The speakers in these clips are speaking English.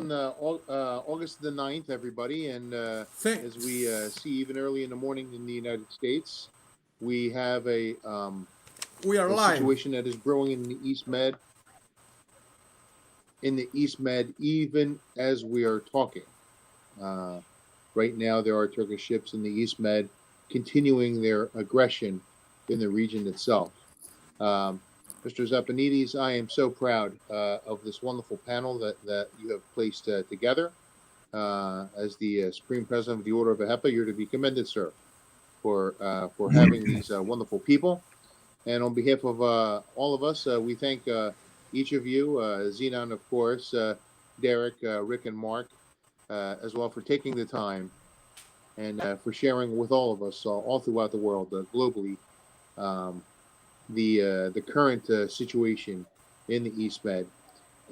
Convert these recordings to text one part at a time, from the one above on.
August the 9th, everybody. And Thank- as we see even early in the morning in the United States, we have a we are live. situation that is brewing in the East Med. Even as we are talking. Right now, there are Turkish ships in the East Med continuing their aggression in the region itself. Mr. Zapanides, I am so proud of this wonderful panel that you have placed together. As the Supreme President of the Order of AHEPA, you're to be commended, sir, for having these wonderful people. And on behalf of all of us, we thank each of you, Zenon, of course, Derek, Rick, and Mark, as well, for taking the time and for sharing with all of us all throughout the world, globally, the current situation in the East Med.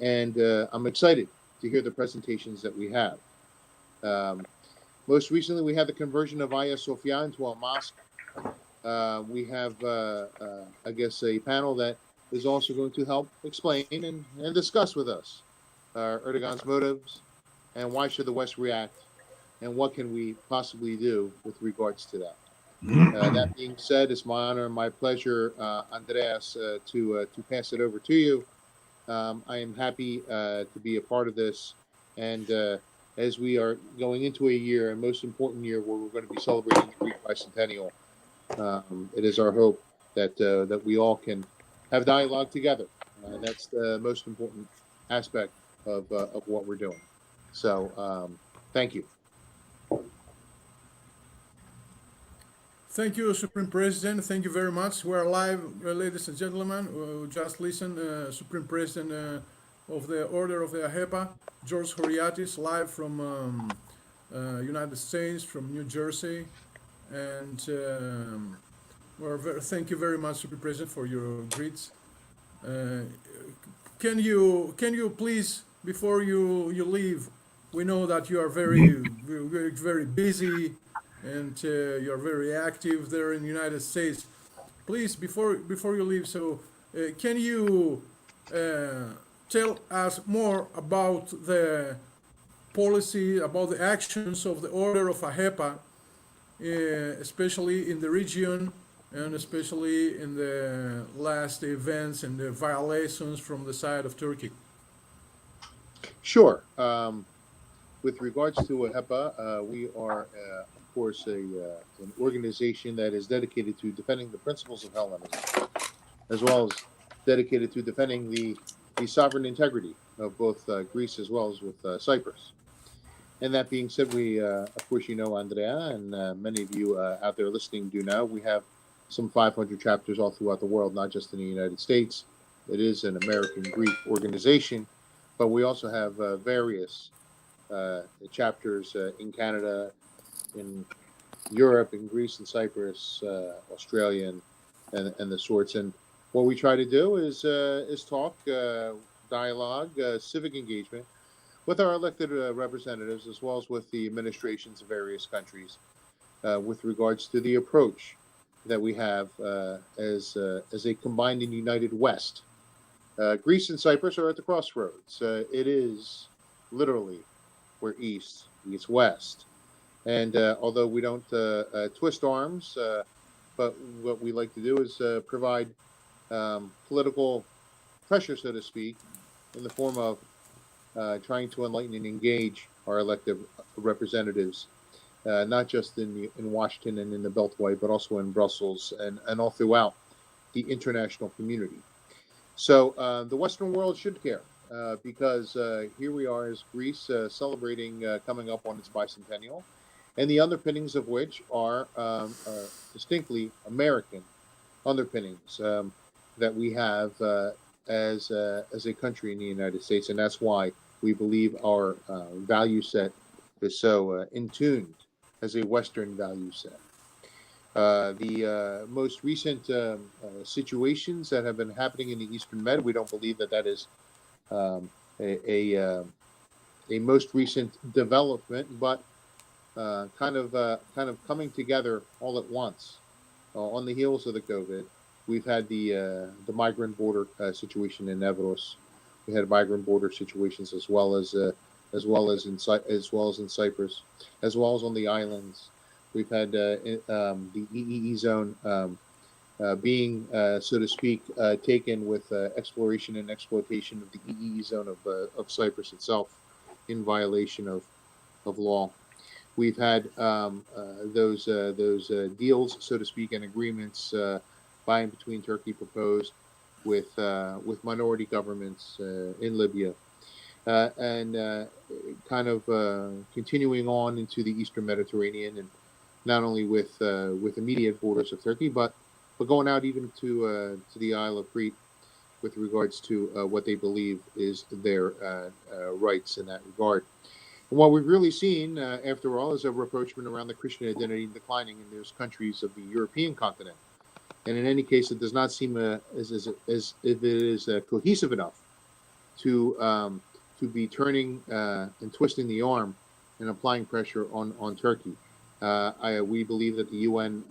And I'm excited to hear the presentations that we have. Most recently, we had the conversion of Hagia Sophia into a mosque. We have, I guess, a panel that is also going to help explain and discuss with us Erdogan's motives and why should the West react and what can we possibly do with regards to that. That being said, it's my honor and my pleasure, Andreas, to pass it over to you. I am happy to be a part of this, and as we are going into a year, a most important year, where we're going to be celebrating the Greek bicentennial, it is our hope that we all can have dialogue together. That's the most important aspect of what we're doing. So, thank you. Thank you, Supreme President. Thank you very much. We're live, ladies and gentlemen. Just listen, Supreme President of the Order of the AHEPA, George Horiates, live from United States, from New Jersey. And thank you very much, Supreme President, for your greets. Can you please, before you leave, we know that you are very busy, and you're very active there in the United States. Please, before you leave, so can you tell us more about the policy, about the actions of the Order of AHEPA, especially in the region, and especially in the last events and the violations from the side of Turkey? Sure. With regards to AHEPA, we are, of course, an organization that is dedicated to defending the principles of Hellenism, as well as dedicated to defending the sovereign integrity of both Greece as well as with Cyprus. And that being said, we, of course, you know, Andrea, and many of you out there listening do know, we have some 500 chapters all throughout the world, not just in the United States. It is an American-Greek organization, but we also have various chapters in Canada, in Europe, in Greece and Cyprus, Australia, and the sorts. And what we try to do is talk, dialogue, civic engagement with our elected representatives, as well as with the administrations of various countries, with regards to the approach that we have as a combined and united West. Greece and Cyprus are at the crossroads. It is literally where East meets West. And although we don't twist arms, but what we like to do is provide political pressure, so to speak, in the form of trying to enlighten and engage our elected representatives, not just in Washington and in the Beltway, but also in Brussels and all throughout the international community. So the Western world should care, because here we are as Greece celebrating coming up on its bicentennial, and the underpinnings of which are distinctly American underpinnings that we have as a country in the United States, and that's why we believe our value set is so in tune as a Western value set. The most recent situations that have been happening in the Eastern Med, we don't believe that is a most recent development, but kind of coming together all at once on the heels of the COVID. We've had the migrant border situation in Evros. We had migrant border situations, as well as as well as in Cyprus, as well as on the islands. We've had the EEE zone being, so to speak, taken with exploration and exploitation of the EEE zone of Cyprus itself in violation of law. We've had those deals, so to speak, and agreements by and between Turkey proposed with minority governments in Libya, and kind of continuing on into the Eastern Mediterranean, and not only with immediate borders of Turkey, but going out even to the Isle of Crete with regards to what they believe is their rights in that regard. And what we've really seen, after all, is a rapprochement around the Christian identity declining in those countries of the European continent. And in any case, it does not seem as if it is cohesive enough to be turning and twisting the arm and applying pressure on Turkey. We believe that the UN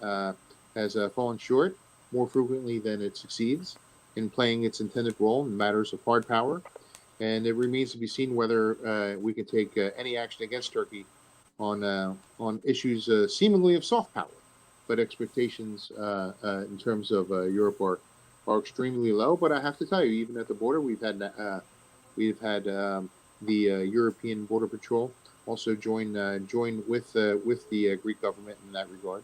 has fallen short more frequently than it succeeds in playing its intended role in matters of hard power. And it remains to be seen whether we can take any action against Turkey on issues seemingly of soft power. But expectations in terms of Europe are extremely low. But I have to tell you, even at the border, we've had the European Border Patrol also join with the Greek government in that regard.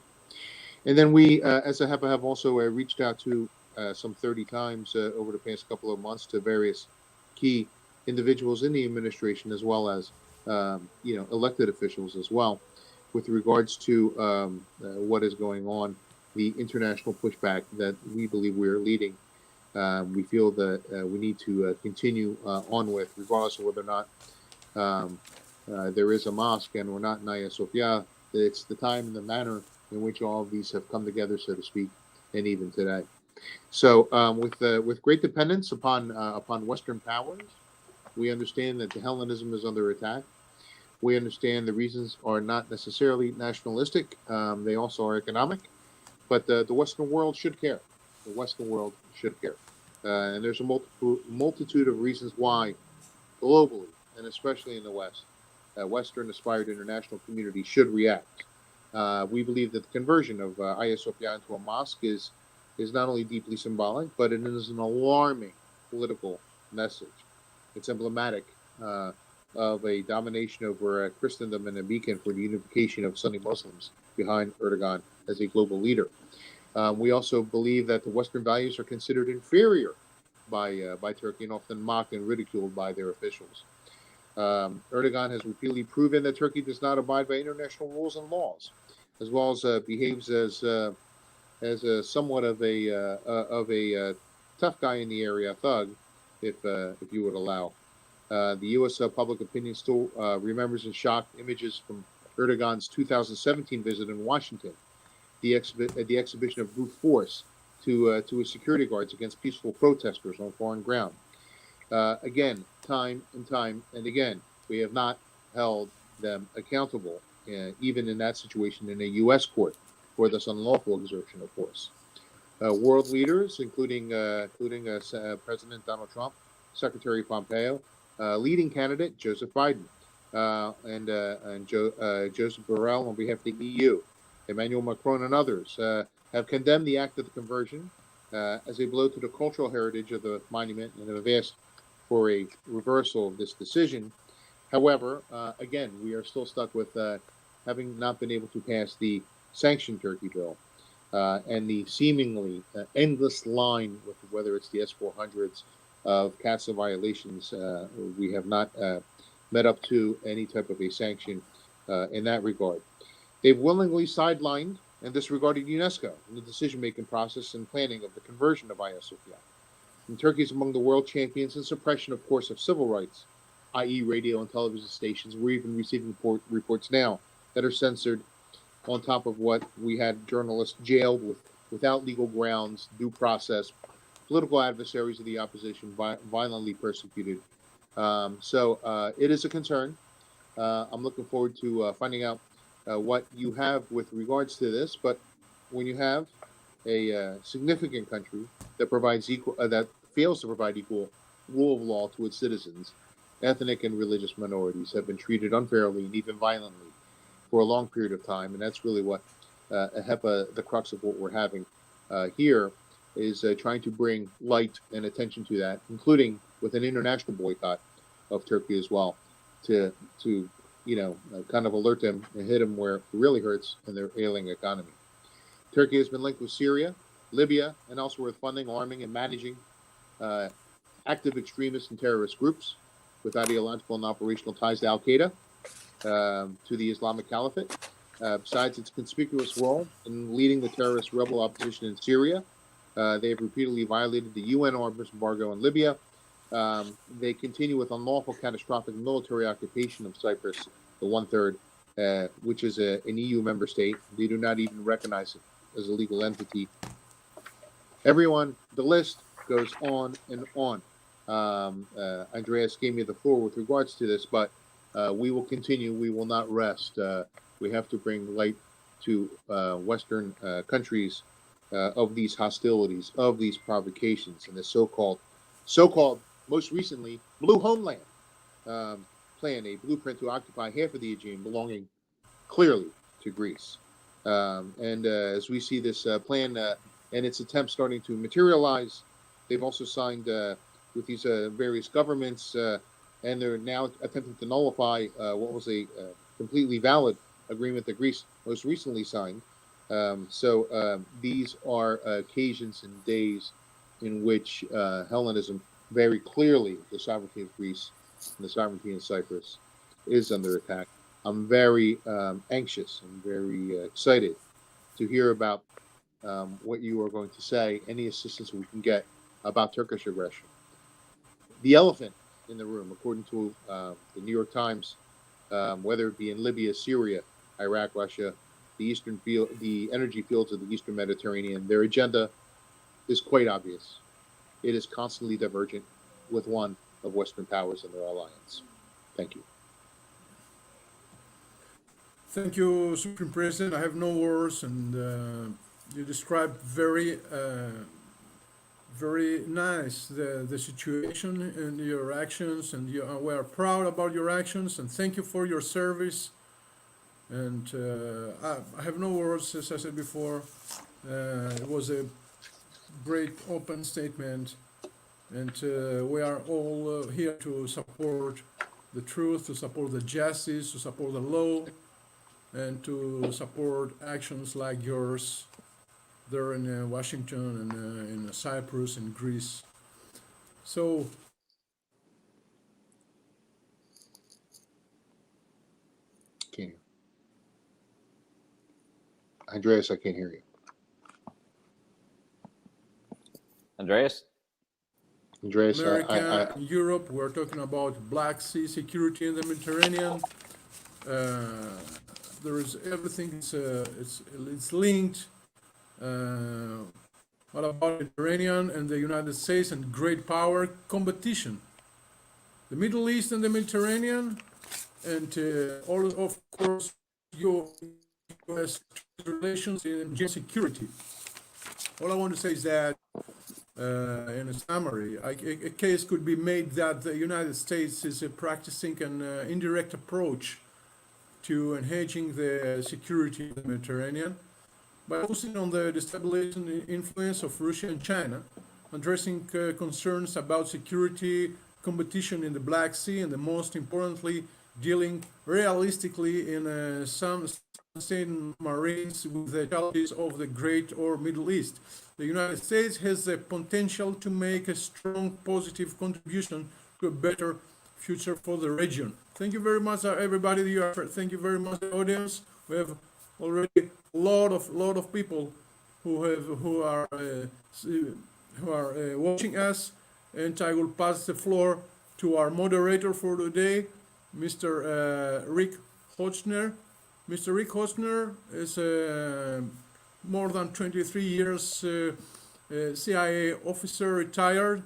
And then we, as AHEPA, have also reached out to some 30 times over the past couple of months to various key individuals in the administration, as well as elected officials as well, with regards to what is going on, the international pushback that we believe we are leading. We feel that we need to continue on with, regardless of whether or not there is a mosque and we're not in Hagia Sophia. It's the time and the manner in which all of these have come together, so to speak, and even today. So with great dependence upon Western powers, we understand that the Hellenism is under attack. We understand the reasons are not necessarily nationalistic. They also are economic. But the Western world should care. The Western world should care. And there's a multitude of reasons why, globally, and especially in the West, Western aspired international community should react. We believe that the conversion of Hagia Sophia into a mosque is not only deeply symbolic, but it is an alarming political message. It's emblematic of a domination over Christendom and a beacon for the unification of Sunni Muslims behind Erdogan as a global leader. We also believe that the Western values are considered inferior by Turkey and often mocked and ridiculed by their officials. Erdogan has repeatedly proven that Turkey does not abide by international rules and laws, as well as behaves as somewhat of a tough guy in the area, thug, if you would allow. The U.S. Public opinion still remembers in shock images from Erdogan's 2017 visit in Washington, the exhibition of brute force to his security guards against peaceful protesters on foreign ground. Again, time and again, we have not held them accountable, even in that situation in a U.S. court for this unlawful exertion of force. World leaders, including President Donald Trump, Secretary Pompeo, leading candidate Joseph Biden, and Joseph Borrell on behalf of the EU, Emmanuel Macron and others, have condemned the act of the conversion as a blow to the cultural heritage of the monument and have asked for a reversal of this decision. However, again, we are still stuck with having not been able to pass the sanctioned Turkey bill and the seemingly endless line with whether it's the S-400s of CATSA violations. We have not met up to any type of a sanction in that regard. They've willingly sidelined and disregarded UNESCO in the decision-making process and planning of the conversion of Hagia Sophia. And Turkey is among the world champions in suppression, of course, of civil rights, i.e. radio and television stations. We're even receiving reports now that are censored, on top of what we had journalists jailed without legal grounds, due process, political adversaries of the opposition violently persecuted. So it is a concern. I'm looking forward to finding out what you have with regards to this. But when you have a significant country that provides that fails to provide equal rule of law to its citizens, ethnic and religious minorities have been treated unfairly and even violently for a long period of time. And that's really what AHEPA, the crux of what we're having here, is trying to bring light and attention to that, including with an international boycott of Turkey as well, to kind of alert them and hit them where it really hurts in their ailing economy. Turkey has been linked with Syria, Libya, and elsewhere with funding, arming, and managing active extremist and terrorist groups with ideological and operational ties to Al-Qaeda, to the Islamic Caliphate. Besides its conspicuous role in leading the terrorist rebel opposition in Syria, they have repeatedly violated the UN arms embargo in Libya. They continue with unlawful, catastrophic military occupation of Cyprus, the one-third, which is an EU member state. They do not even recognize it as a legal entity. Everyone, the list goes on and on. Andreas gave me the floor with regards to this, but we will continue. We will not rest. We have to bring light to Western countries of these hostilities, of these provocations, and the so-called, most recently, Blue Homeland plan, a blueprint to occupy half of the Aegean, belonging clearly to Greece. And as we see this plan and its attempts starting to materialize, they've also signed with these various governments, and they're now attempting to nullify what was a completely valid agreement that Greece most recently signed. So these are occasions and days in which Hellenism, very clearly the sovereignty of Greece and the sovereignty of Cyprus, is under attack. I'm very anxious and very excited to hear about what you are going to say, any assistance we can get about Turkish aggression. The elephant in the room, according to the New York Times, whether it be in Libya, Syria, Iraq, Russia, the energy fields of the Eastern Mediterranean, their agenda is quite obvious. It is constantly divergent with one of Western powers and their alliance. Thank you. Thank you, Supreme President. I have no words, and you described very nice the situation and your actions, and we are proud about your actions, and thank you for your service. And I have no words, as I said before. It was a great open statement, and we are all here to support the truth, to support the justice, to support the law, and to support actions like yours there in Washington and in Cyprus and Greece. So Can't hear. Andreas, I can't hear you. Andreas? America, Europe, we're talking about Black Sea security in the Mediterranean. There is everything. It's linked. What about Mediterranean and the United States and great power competition? The Middle East and the Mediterranean, and all of course U.S. relations and geosecurity. All I want to say is that, in a summary, a case could be made that the United States is practicing an indirect approach to enhancing the security of the Mediterranean by focusing on the destabilizing influence of Russia and China, addressing concerns about security, competition in the Black Sea, and most importantly, dealing realistically in some marines with the challenges of the Great or Middle East. The United States has the potential to make a strong positive contribution to a better future for the region. Thank you very much, everybody. Thank you very much, audience. We have already a lot of people who are watching us, and I will pass the floor to our moderator for today, Mr. Rick Hochner. Mr. Rick Hochner is more than 23 years CIA officer, retired,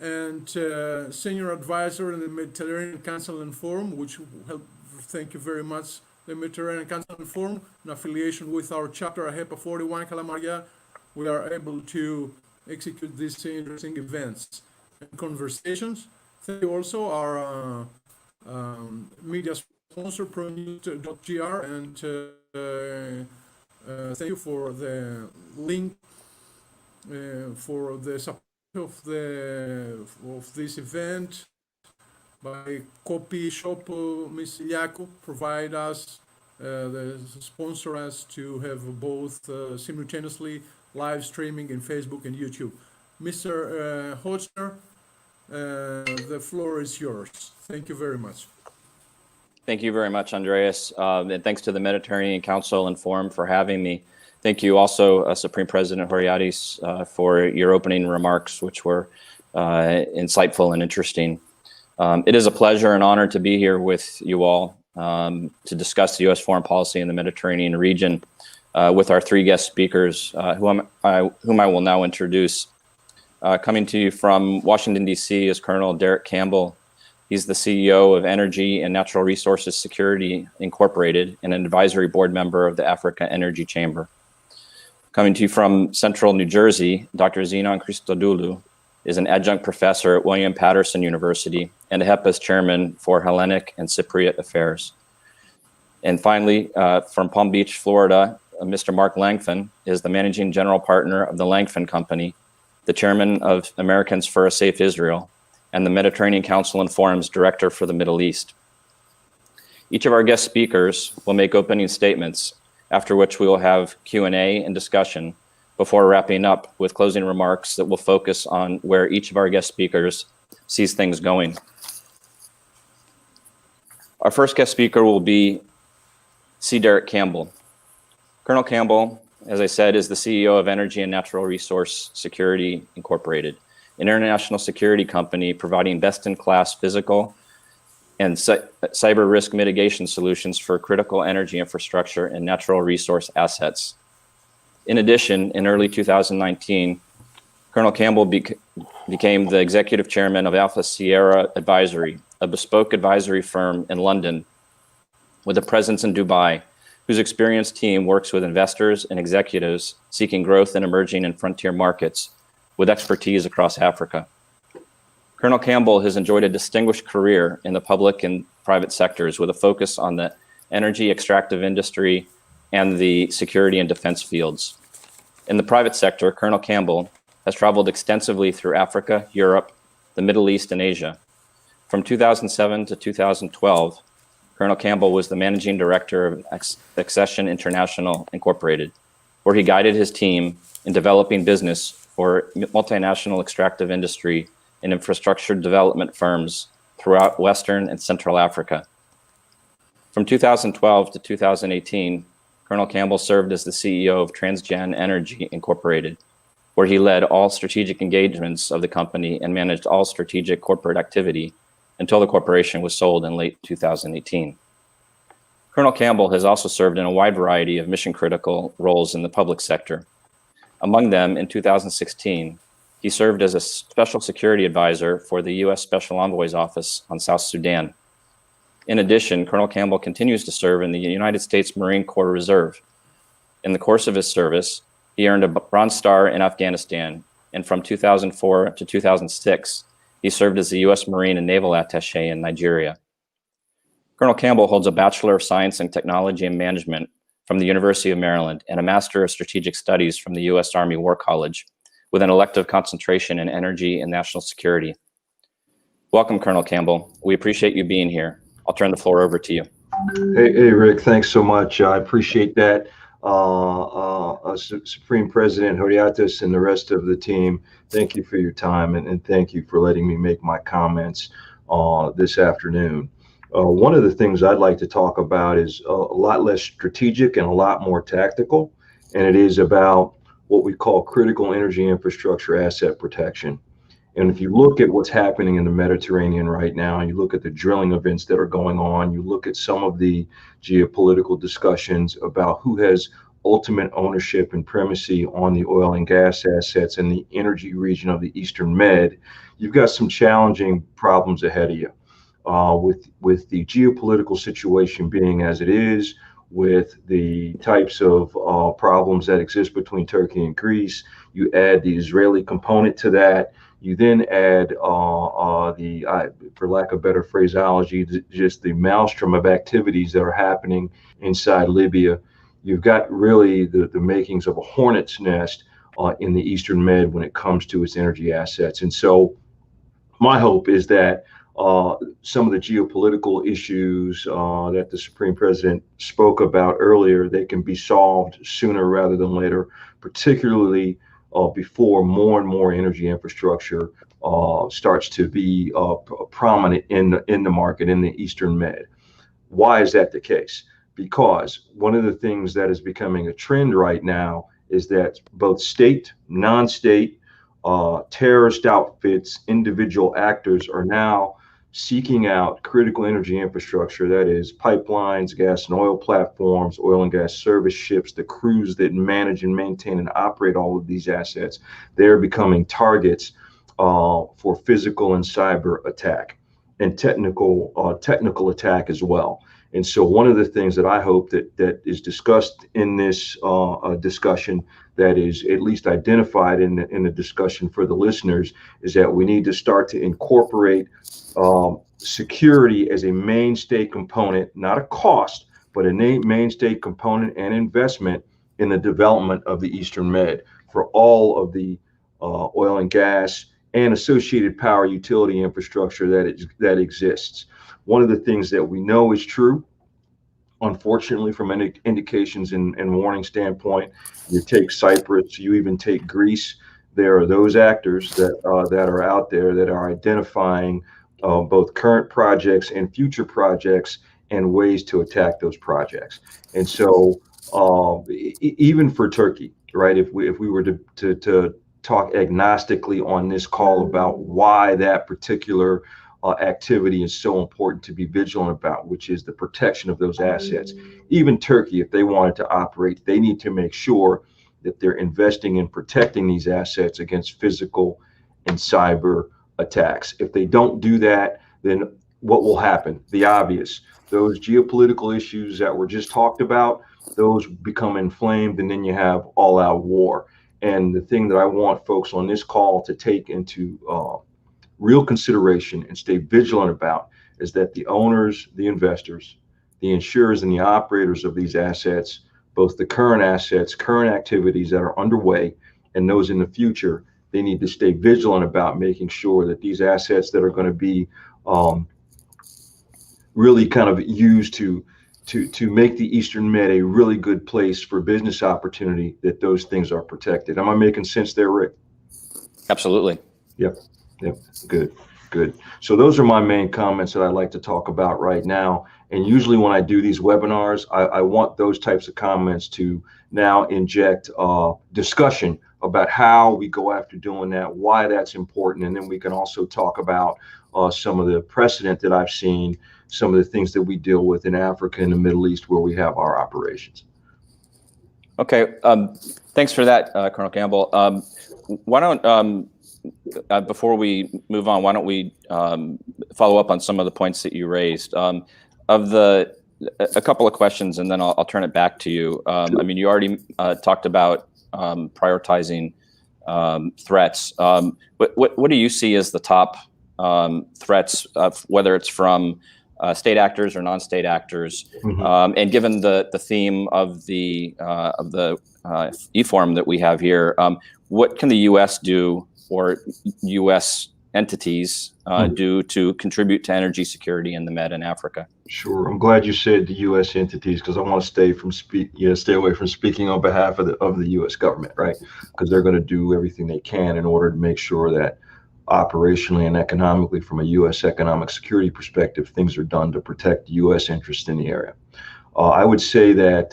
and senior advisor in the Mediterranean Council and Forum, which help. Thank you very much. The Mediterranean Council and Forum, in affiliation with our chapter AHEPA 41 Kalamaria, we are able to execute these interesting events and conversations. Thank you also our media sponsor, ProNews.gr, and thank you for the link for the support of this event by Copy Shop. Ms. Iliakou provide us the sponsor us to have both simultaneously live streaming in Facebook and YouTube. Mr. Hochner, the floor is yours. Thank you very much. Thank you very much, Andreas. And thanks to the Mediterranean Council and Forum for having me. Thank you also, Supreme President Horiates, for your opening remarks, which were insightful and interesting. It is a pleasure and honor to be here with you all to discuss the U.S. foreign policy in the Mediterranean region with our three guest speakers, whom I will now introduce. Coming to you from Washington, D.C. is Colonel Derek Campbell. He's the CEO of Energy and Natural Resources Security Incorporated and an advisory board member of the Africa Energy Chamber. Coming to you from Central New Jersey, Dr. Zenon Christodoulou is an adjunct professor at William Patterson University and AHEPA's chairman for Hellenic and Cypriot Affairs. And finally, from Palm Beach, Florida, Mr. Mark Langfan is the managing general partner of the Langfan Company, the chairman of Americans for a Safe Israel, and the Mediterranean Council and Forum's director for the Middle East. Each of our guest speakers will make opening statements, after which we will have Q&A and discussion before wrapping up with closing remarks that will focus on where each of our guest speakers sees things going. Our first guest speaker will be C. Derek Campbell. Colonel Campbell, as I said, is the CEO of Energy and Natural Resource Security Incorporated, an international security company providing best-in-class physical and cyber risk mitigation solutions for critical energy infrastructure and natural resource assets. In addition, in early 2019, Colonel Campbell became the executive chairman of Alpha Sierra Advisory, a bespoke advisory firm in London with a presence in Dubai, whose experienced team works with investors and executives seeking growth in emerging and frontier markets with expertise across Africa. Colonel Campbell has enjoyed a distinguished career in the public and private sectors with a focus on the energy extractive industry and the security and defense fields. In the private sector, Colonel Campbell has traveled extensively through Africa, Europe, the Middle East, and Asia. From 2007 to 2012, Colonel Campbell was the managing director of Accession International Incorporated, where he guided his team in developing business for multinational extractive industry and infrastructure development firms throughout Western and Central Africa. From 2012 to 2018, Colonel Campbell served as the CEO of Transgen Energy Incorporated, where he led all strategic engagements of the company and managed all strategic corporate activity until the corporation was sold in late 2018. Colonel Campbell has also served in a wide variety of mission-critical roles in the public sector. Among them, in 2016, he served as a special security advisor for the U.S. Special Envoy's Office on South Sudan. In addition, Colonel Campbell continues to serve in the United States Marine Corps Reserve. In the course of his service, he earned a Bronze Star in Afghanistan, and from 2004 to 2006, he served as the U.S. Marine and Naval Attaché in Nigeria. Colonel Campbell holds a Bachelor of Science in Technology and Management from the University of Maryland and a Master of Strategic Studies from the U.S. Army War College, with an elective concentration in energy and national security. Welcome, Colonel Campbell. We appreciate you being here. I'll turn the floor over to you. Hey, Rick, thanks so much. I appreciate that. Supreme President Horiates and the rest of the team, thank you for your time and thank you for letting me make my comments this afternoon. One of the things I'd like to talk about is a lot less strategic and a lot more tactical, and it is about what we call critical energy infrastructure asset protection. And if you look at what's happening in the Mediterranean right now, and you look at the drilling events that are going on, you look at some of the geopolitical discussions about who has ultimate ownership and primacy on the oil and gas assets in the energy region of the Eastern Med, you've got some challenging problems ahead of you. With the geopolitical situation being as it is, with the types of problems that exist between Turkey and Greece. You add the Israeli component to that. You then add for lack of better phraseology, just the maelstrom of activities that are happening inside Libya. You've got really the makings of a hornet's nest in the Eastern Med when it comes to its energy assets. And so my hope is that some of the geopolitical issues that the Supreme President spoke about earlier, they can be solved sooner rather than later, particularly before more and more energy infrastructure starts to be prominent in the market in the Eastern Med. Why is that the case? Because one of the things that is becoming a trend right now is that both state, non-state, terrorist outfits, individual actors are now seeking out critical energy infrastructure, that is pipelines, gas and oil platforms, oil and gas service ships, the crews that manage and maintain and operate all of these assets. They're becoming targets for physical and cyber attack and technical attack as well. And so one of the things that I hope that is discussed in this discussion, that is at least identified in the discussion for the listeners, is that we need to start to incorporate security as a mainstay component, not a cost, but a mainstay component and investment in the development of the Eastern Med for all of the oil and gas and associated power utility infrastructure that exists. One of the things that we know is true, unfortunately, from any indications and warning standpoint, you take Cyprus, you even take Greece, there are those actors that are out there that are identifying both current projects and future projects and ways to attack those projects. And so even for Turkey, right, if we were to talk agnostically on this call about why that particular activity is so important to be vigilant about, which is the protection of those assets. Even Turkey, if they wanted to operate, they need to make sure that they're investing in protecting these assets against physical and cyber attacks. If they don't do that, then what will happen? The obvious, those geopolitical issues that were just talked about, those become inflamed, and then you have all-out war. And the thing that I want folks on this call to take into real consideration and stay vigilant about is that the owners, the investors, the insurers, and the operators of these assets, both the current assets, current activities that are underway, and those in the future, they need to stay vigilant about making sure that these assets that are going to be really kind of used to make the Eastern Med a really good place for business opportunity, that those things are protected. Am I making sense there, Rick? Absolutely. Yep. Good. So those are my main comments that I'd like to talk about right now. And usually when I do these webinars, I want those types of comments to now inject discussion about how we go after doing that, why that's important. And then we can also talk about some of the precedent that I've seen, some of the things that we deal with in Africa and the Middle East where we have our operations. Okay. Thanks for that, Colonel Campbell. Why don't, before we move on, why don't we follow up on some of the points that you raised? A couple of questions, and then I'll turn it back to you. I mean, you already talked about prioritizing threats. What do you see as the top threats, whether it's from state actors or non-state actors? Mm-hmm. And given the theme of the e-forum that we have here, what can the U.S. do, or U.S. entities do to contribute to energy security in the Med and Africa? Sure. I'm glad you said the U.S. entities, because I want to stay away from speaking on behalf of the U.S. government, right? Because they're going to do everything they can in order to make sure that operationally and economically, from a U.S. economic security perspective, things are done to protect U.S. interests in the area. I would say that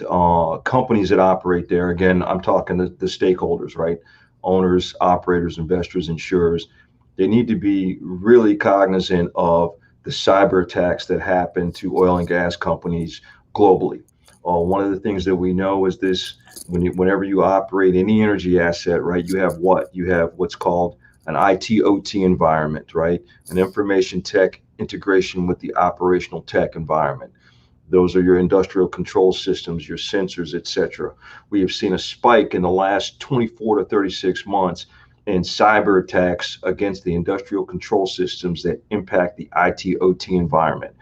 companies that operate there, again, I'm talking the stakeholders, right? Owners, operators, investors, insurers, they need to be really cognizant of the cyber attacks that happen to oil and gas companies globally. One of the things that we know is this: whenever you operate any energy asset, right, you have what's called an IT/OT environment, right? An information tech integration with the operational tech environment. Those are your industrial control systems, your sensors, etc. We have seen a spike in the last 24 to 36 months in cyber attacks against the industrial control systems that impact the IT/OT environment.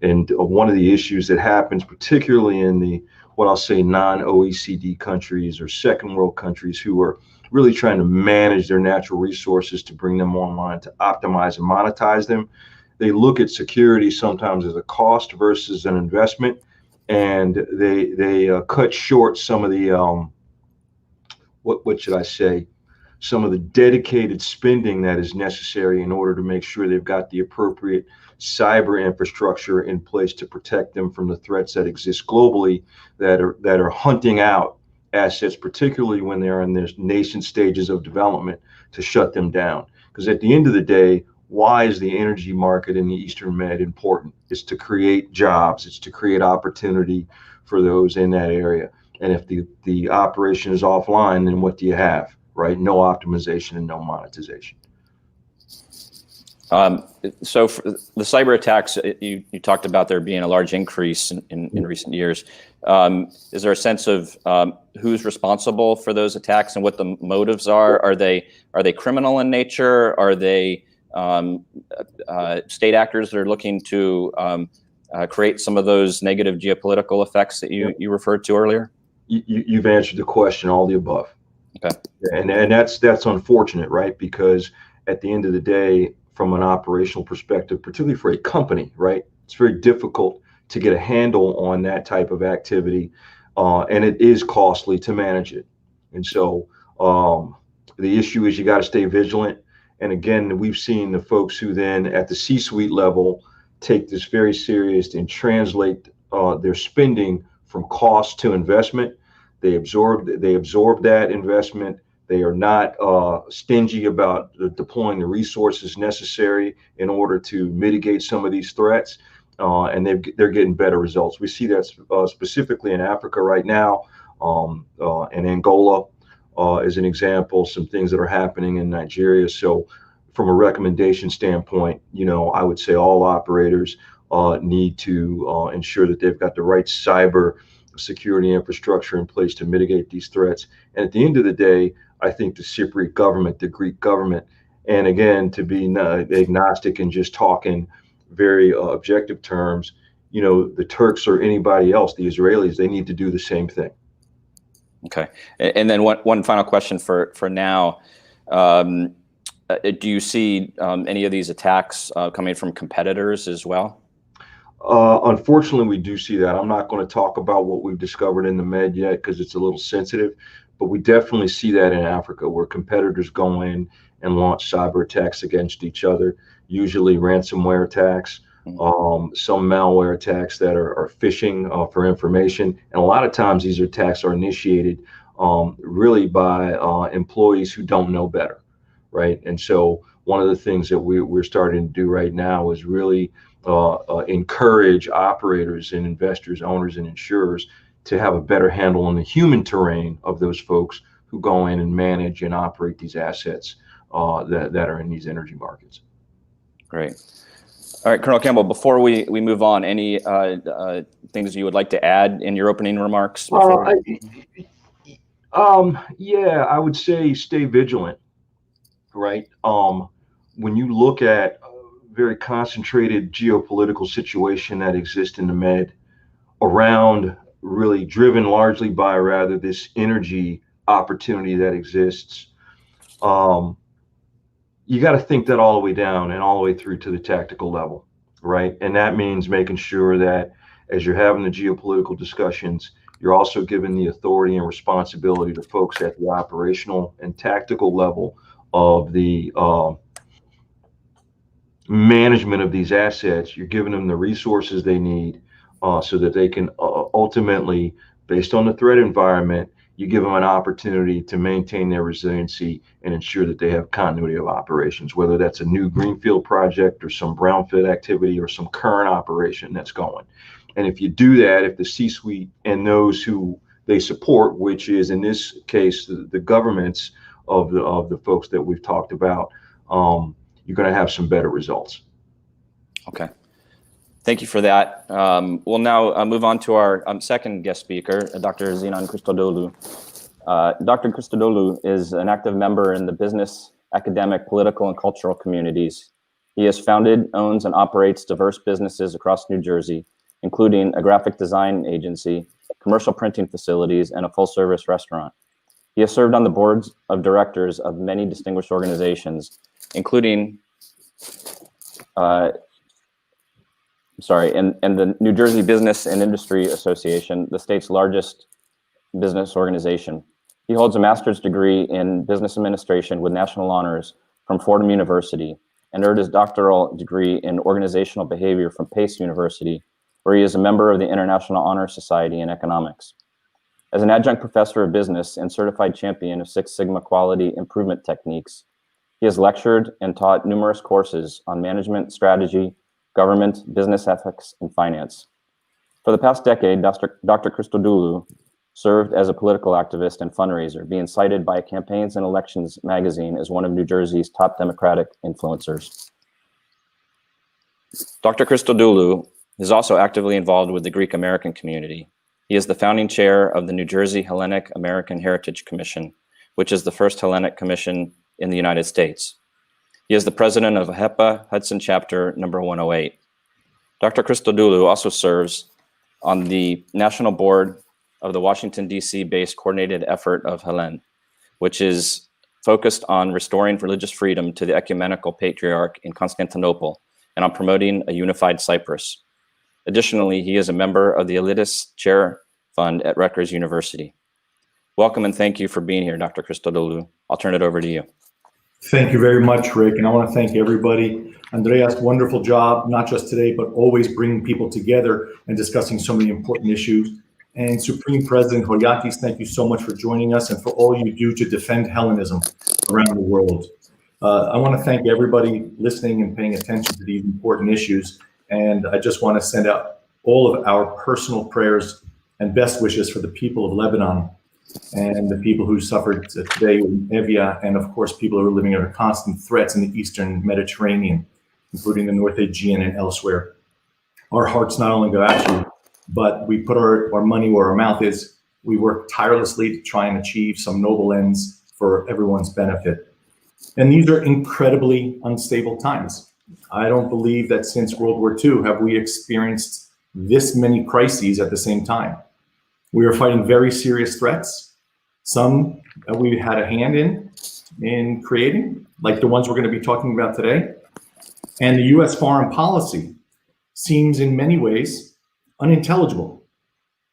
And one of the issues that happens, particularly in the what I'll say non-OECD countries or second world countries who are really trying to manage their natural resources to bring them online, to optimize and monetize them, they look at security sometimes as a cost versus an investment, and they cut short some of the what should I say, some of the dedicated spending that is necessary in order to make sure they've got the appropriate cyber infrastructure in place to protect them from the threats that exist globally that are hunting out assets, particularly when they're in their nascent stages of development, to shut them down. Because at the end of the day, why is the energy market in the Eastern Med important? It's to create jobs. It's to create opportunity for those in that area. And if the operation is offline, then what do you have, right? No optimization and no monetization. So for the cyber attacks, you talked about there being a large increase in recent years. Is there a sense of who's responsible for those attacks and what the motives are? Are they criminal in nature? Are they state actors that are looking to create some of those negative geopolitical effects that you referred to earlier? You've answered the question, all the above. Okay. And that's unfortunate, right? Because at the end of the day, from an operational perspective, particularly for a company, right, it's very difficult to get a handle on that type of activity, and it is costly to manage it. And so the issue is you got to stay vigilant. And again, we've seen the folks who then at the C-suite level take this very serious and translate their spending from cost to investment. They absorb that investment. They are not stingy about deploying the resources necessary in order to mitigate some of these threats, and they're getting better results. We see that specifically in Africa right now, in Angola as an example, some things that are happening in Nigeria. So from a recommendation standpoint, I would say all operators need to ensure that they've got the right cyber security infrastructure in place to mitigate these threats. And at the end of the day, I think the Cypriot government, the Greek government, and again, to be agnostic and just talking very objective terms, the Turks or anybody else, the Israelis, they need to do the same thing. Okay. And then one final question for now. Do you see any of these attacks coming from competitors as well? Unfortunately, we do see that. I'm not going to talk about what we've discovered in the Med yet because it's a little sensitive, but we definitely see that in Africa where competitors go in and launch cyber attacks against each other, usually ransomware attacks, some malware attacks that are phishing for information. And a lot of times these attacks are initiated really by employees who don't know better, right? And so one of the things that we're starting to do right now is really encourage operators and investors, owners and insurers to have a better handle on the human terrain of those folks who go in and manage and operate these assets that are in these energy markets. Great. All right, Colonel Campbell, before we move on, any things you would like to add in your opening remarks? Yeah, I would say stay vigilant, right? When you look at very concentrated geopolitical situation that exists in the Med around, really driven largely by rather this energy opportunity that exists, you got to think that all the way down and all the way through to the tactical level, right? And that means making sure that as you're having the geopolitical discussions, you're also giving the authority and responsibility to folks at the operational and tactical level of the management of these assets. You're giving them the resources they need so that they can ultimately, based on the threat environment, you give them an opportunity to maintain their resiliency and ensure that they have continuity of operations, whether that's a new greenfield project or some brownfield activity or some current operation that's going. And if you do that, if the C-suite and those who they support, which is in this case the governments of the folks that we've talked about, you're going to have some better results. Okay. Thank you for that. We'll now move on to our second guest speaker, Dr. Zenon Christodoulou. Dr. Christodoulou is an active member in the business, academic, political, and cultural communities. He has founded, owns, and operates diverse businesses across New Jersey, including a graphic design agency, commercial printing facilities, and a full-service restaurant. He has served on the boards of directors of many distinguished organizations, including and the New Jersey Business and Industry Association, the state's largest business organization. He holds a master's degree in business administration with national honors from Fordham University and earned his doctoral degree in organizational behavior from Pace University, where he is a member of the International Honor Society in economics. As an adjunct professor of business and certified champion of Six Sigma quality improvement techniques, he has lectured and taught numerous courses on management, strategy, government, business ethics, and finance. For the past decade, Dr. Christodoulou served as a political activist and fundraiser, being cited by Campaigns and Elections magazine as one of New Jersey's top Democratic influencers. Dr. Christodoulou is also actively involved with the Greek American community. He is the founding chair of the New Jersey Hellenic American Heritage Commission, which is the first Hellenic commission in the United States. He is the president of AHEPA Hudson Chapter number 108. Dr. Christodoulou also serves on the national board of the Washington, D.C.-based coordinated effort of Helen, which is focused on restoring religious freedom to the ecumenical patriarch in Constantinople and on promoting a unified Cyprus. Additionally, he is a member of the Elitist Chair Fund at Rutgers University. Welcome and thank you for being here, Dr. Christodoulou. I'll turn it over to you. Thank you very much, Rick, and I want to thank everybody. Andreas, wonderful job, not just today, but always bringing people together and discussing so many important issues. And Supreme President Horiates, thank you so much for joining us and for all you do to defend Hellenism around the world. I want to thank everybody listening and paying attention to these important issues. And I just want to send out all of our personal prayers and best wishes for the people of Lebanon and the people who suffered today in Evia, and of course, people who are living under constant threats in the Eastern Mediterranean, including the North Aegean and elsewhere. Our hearts not only go out to you, but we put our money where our mouth is. We work tirelessly to try and achieve some noble ends for everyone's benefit. And these are incredibly unstable times. I don't believe that since World War II have we experienced this many crises at the same time. We are fighting very serious threats. Some we had a hand in creating, like the ones we're going to be talking about today. And the US foreign policy seems in many ways unintelligible.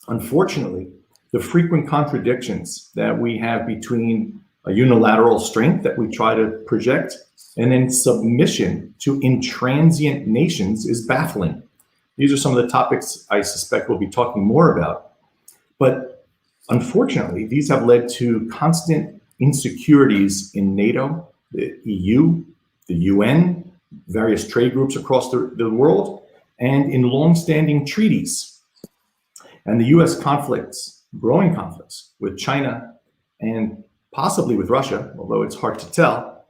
Unfortunately, the frequent contradictions that we have between a unilateral strength that we try to project and then submission to intransient nations is baffling. These are some of the topics I suspect we'll be talking more about. But unfortunately, these have led to constant insecurities in NATO, the EU, the UN, various trade groups across the world, and in long-standing treaties. And the US conflicts, growing conflicts with China and possibly with Russia, although it's hard to tell,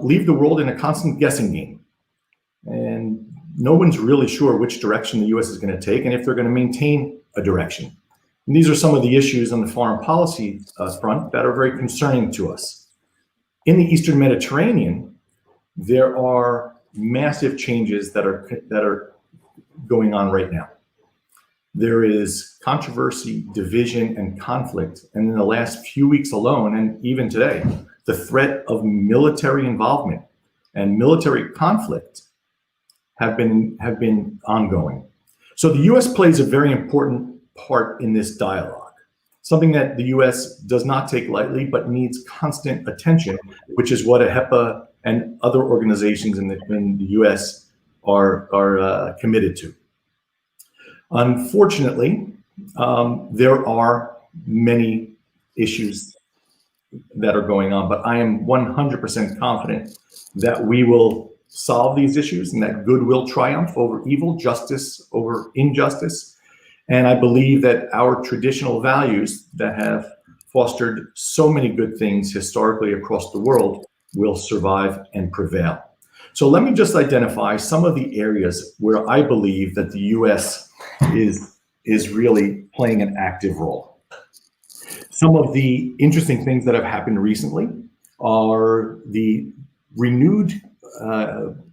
leave the world in a constant guessing game. And no one's really sure which direction the US is going to take and if they're going to maintain a direction. And these are some of the issues on the foreign policy front that are very concerning to us. In the Eastern Mediterranean, there are massive changes that are going on right now. There is controversy, division, and conflict. And in the last few weeks alone, and even today, the threat of military involvement and military conflict have been ongoing. So the US plays a very important part in this dialogue, something that the US does not take lightly, but needs constant attention, which is what AHEPA and other organizations in the US are committed to. Unfortunately, there are many issues that are going on, but I am 100% confident that we will solve these issues and that good will triumph over evil, justice over injustice. And I believe that our traditional values that have fostered so many good things historically across the world will survive and prevail. So let me just identify some of the areas where I believe that the US is really playing an active role. Some of the interesting things that have happened recently are the renewed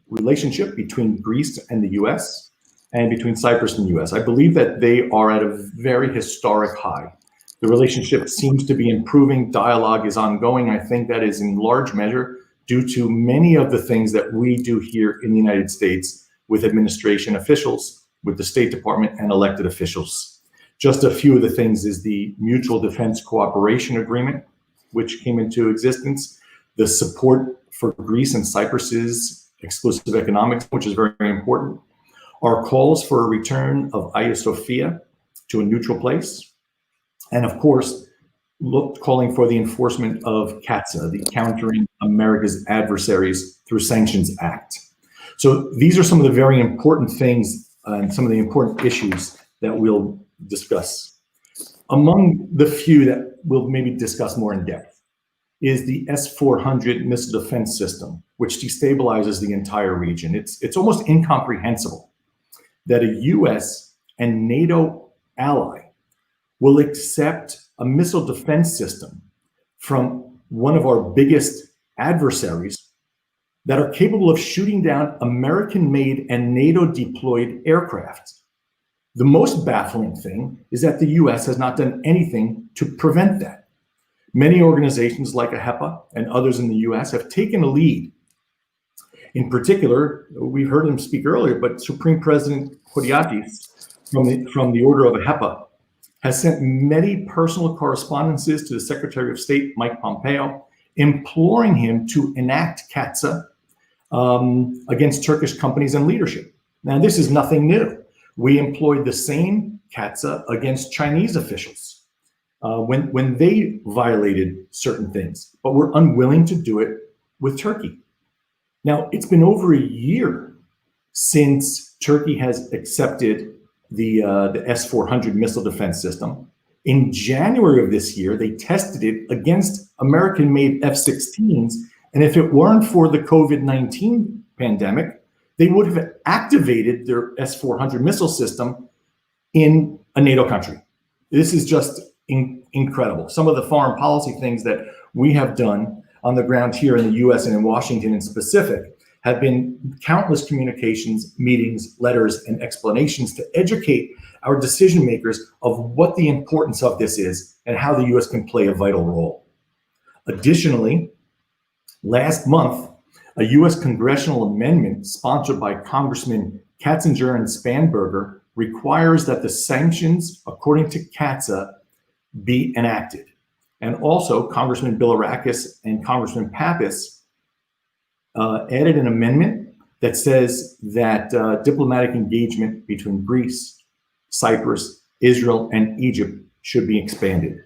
relationship between Greece and the US and between Cyprus and the US. I believe that they are at a very historic high. The relationship seems to be improving. Dialogue is ongoing. I think that is in large measure due to many of the things that we do here in the United States with administration officials, with the State Department and elected officials. Just a few of the things is the Mutual Defense Cooperation Agreement, which came into existence, the support for Greece and Cyprus's exclusive economics, which is very, very important, our calls for a return of Hagia Sophia to a neutral place, and of course, calling for the enforcement of CAATSA, the Countering America's Adversaries Through Sanctions Act. So these are some of the very important things and some of the important issues that we'll discuss. Among the few that we'll maybe discuss more in depth is the S-400 missile defense system, which destabilizes the entire region. It's almost incomprehensible that a US and NATO ally will accept a missile defense system from one of our biggest adversaries that are capable of shooting down American-made and NATO-deployed aircraft. The most baffling thing is that the US has not done anything to prevent that. Many organizations like AHEPA and others in the US have taken a lead. In particular, we heard him speak earlier, but Supreme President Horiates from the Order of AHEPA has sent many personal correspondences to the Secretary of State, Mike Pompeo, imploring him to enact CAATSA against Turkish companies and leadership. Now, this is nothing new. We employed the same CAATSA against Chinese officials when they violated certain things, but we're unwilling to do it with Turkey. Now, it's been over a year since Turkey has accepted the S-400 missile defense system. In January of this year, they tested it against American-made F-16s, and if it weren't for the COVID-19 pandemic, they would have activated their S-400 missile system in a NATO country. This is just incredible. Some of the foreign policy things that we have done on the ground here in the US and in Washington in specific have been countless communications, meetings, letters, and explanations to educate our decision makers of what the importance of this is and how the US can play a vital role. Additionally, last month, a US congressional amendment sponsored by Congressman Katzinger and Spanberger requires that the sanctions, according to CAATSA, be enacted. And also, Congressman Bilirakis and Congressman Pappas added an amendment that says that diplomatic engagement between Greece, Cyprus, Israel, and Egypt should be expanded.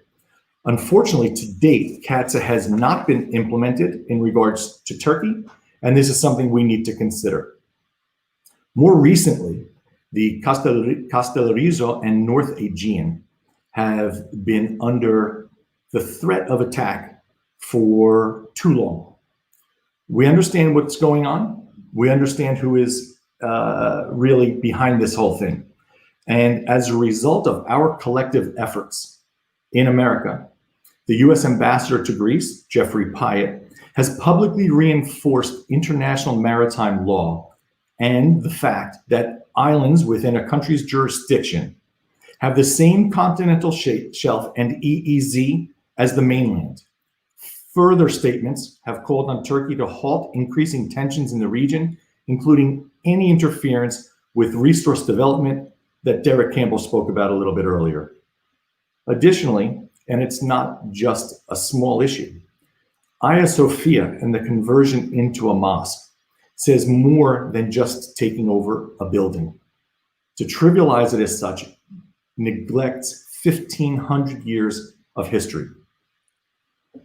Unfortunately, to date, CAATSA has not been implemented in regards to Turkey, and this is something we need to consider. More recently, the Castellarizo and North Aegean have been under the threat of attack for too long. We understand what's going on. We understand who is really behind this whole thing. And as a result of our collective efforts in America, the US ambassador to Greece, Jeffrey Pyatt, has publicly reinforced international maritime law and the fact that islands within a country's jurisdiction have the same continental shelf and EEZ as the mainland. Further statements have called on Turkey to halt increasing tensions in the region, including any interference with resource development that Derek Campbell spoke about a little bit earlier. Additionally, and it's not just a small issue, Hagia Sophia and the conversion into a mosque says more than just taking over a building. To trivialize it as such neglects 1,500 years of history.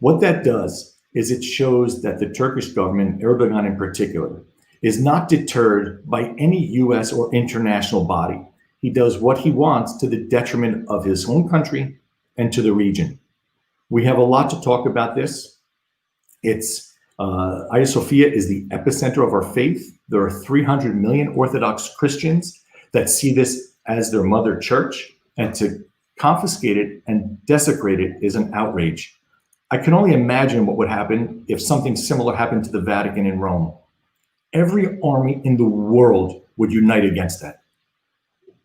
What that does is it shows that the Turkish government, Erdogan in particular, is not deterred by any US or international body. He does what he wants to the detriment of his home country and to the region. We have a lot to talk about this. It's Hagia Sophia is the epicenter of our faith. There are 300 million Orthodox Christians that see this as their mother church, and to confiscate it and desecrate it is an outrage. I can only imagine what would happen if something similar happened to the Vatican in Rome. Every army in the world would unite against that.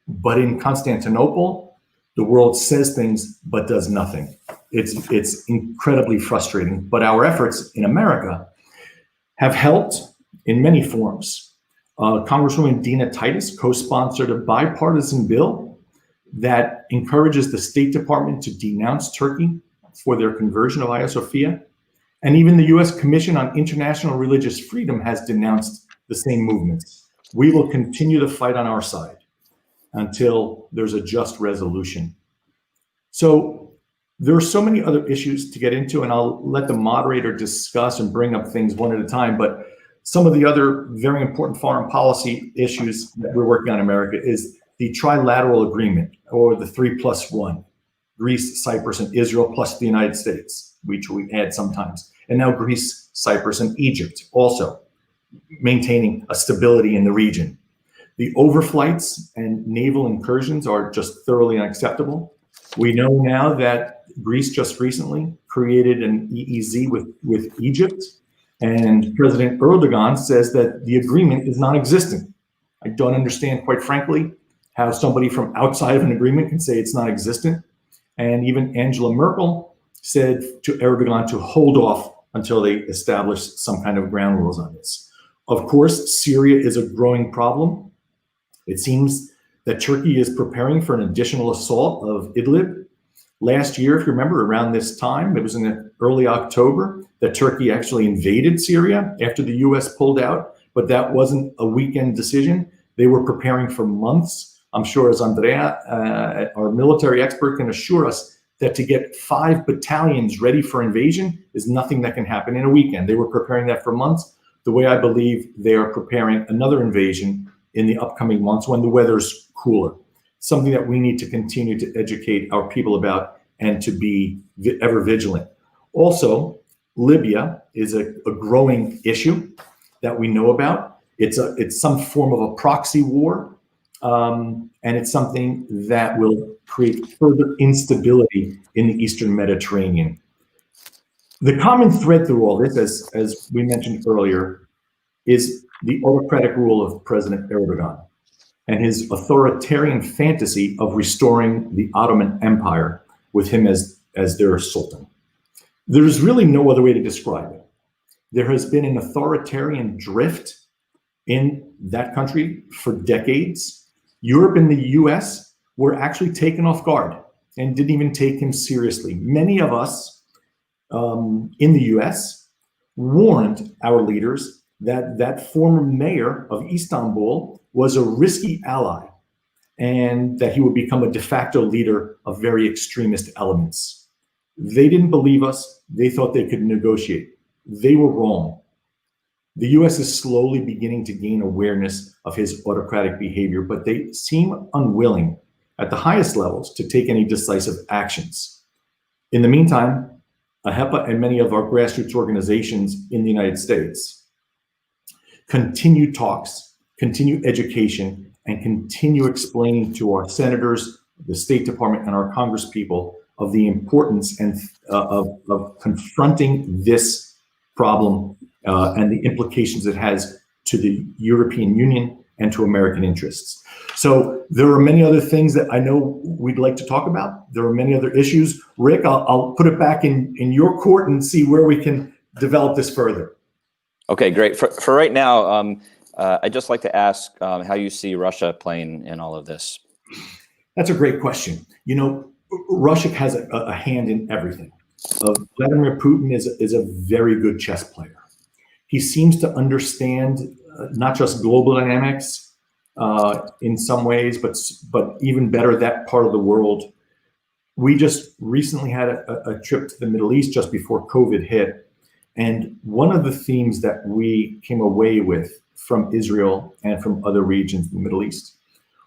But in Constantinople, the world says things but does nothing. It's incredibly frustrating. But our efforts in America have helped in many forms. Congresswoman Dina Titus co-sponsored a bipartisan bill that encourages the State Department to denounce Turkey for their conversion of Hagia Sophia. And even the US Commission on International Religious Freedom has denounced the same movements. We will continue to fight on our side until there's a just resolution. So there are so many other issues to get into, and I'll let the moderator discuss and bring up things one at a time. But some of the other very important foreign policy issues that we're working on in America is the trilateral agreement, or the 3+1, Greece, Cyprus, and Israel, plus the United States, which we add sometimes. And now Greece, Cyprus, and Egypt also maintaining a stability in the region. The overflights and naval incursions are just thoroughly unacceptable. We know now that Greece just recently created an EEZ with Egypt, and President Erdogan says that the agreement is non-existent. I don't understand, quite frankly, how somebody from outside of an agreement can say it's non-existent. And even Angela Merkel said to Erdogan to hold off until they establish some kind of ground rules on this. Of course, Syria is a growing problem. It seems that Turkey is preparing for an additional assault of Idlib. Last year, if you remember, around this time, it was in early October, that Turkey actually invaded Syria after the US pulled out, but that wasn't a weekend decision. They were preparing for months. I'm sure, as Andrea, our military expert, can assure us, that to get 5 battalions ready for invasion is nothing that can happen in a weekend. They were preparing that for months. The way I believe they are preparing another invasion in the upcoming months when the weather's cooler. Something that we need to continue to educate our people about and to be ever vigilant. Also, Libya is a growing issue that we know about. It's some form of a proxy war, and it's something that will create further instability in the Eastern Mediterranean. The common thread through all this, as we mentioned earlier, is the autocratic rule of President Erdogan and his authoritarian fantasy of restoring the Ottoman Empire with him as their sultan. There's really no other way to describe it. There has been an authoritarian drift in that country for decades. Europe and the US were actually taken off guard and didn't even take him seriously. Many of us in the US warned our leaders that former mayor of Istanbul was a risky ally and that he would become a de facto leader of very extremist elements. They didn't believe us. They thought they could negotiate. They were wrong. The US is slowly beginning to gain awareness of his autocratic behavior, but they seem unwilling at the highest levels to take any decisive actions. In the meantime, AHEPA and many of our grassroots organizations in the United States continue talks, continue education, and continue explaining to our senators, the State Department, and our congresspeople of the importance and of confronting this problem and the implications it has to the European Union and to American interests. So there are many other things that I know we'd like to talk about. There are many other issues. Rick, I'll put it back in your court and see where we can develop this further. Okay, great. For right now, I'd just like to ask how you see Russia playing in all of this. That's a great question. You know, Russia has a hand in everything. Vladimir Putin is a very good chess player. He seems to understand not just global dynamics in some ways, but even better, that part of the world. We just recently had a trip to the Middle East just before COVID hit. And one of the themes that we came away with from Israel and from other regions in the Middle East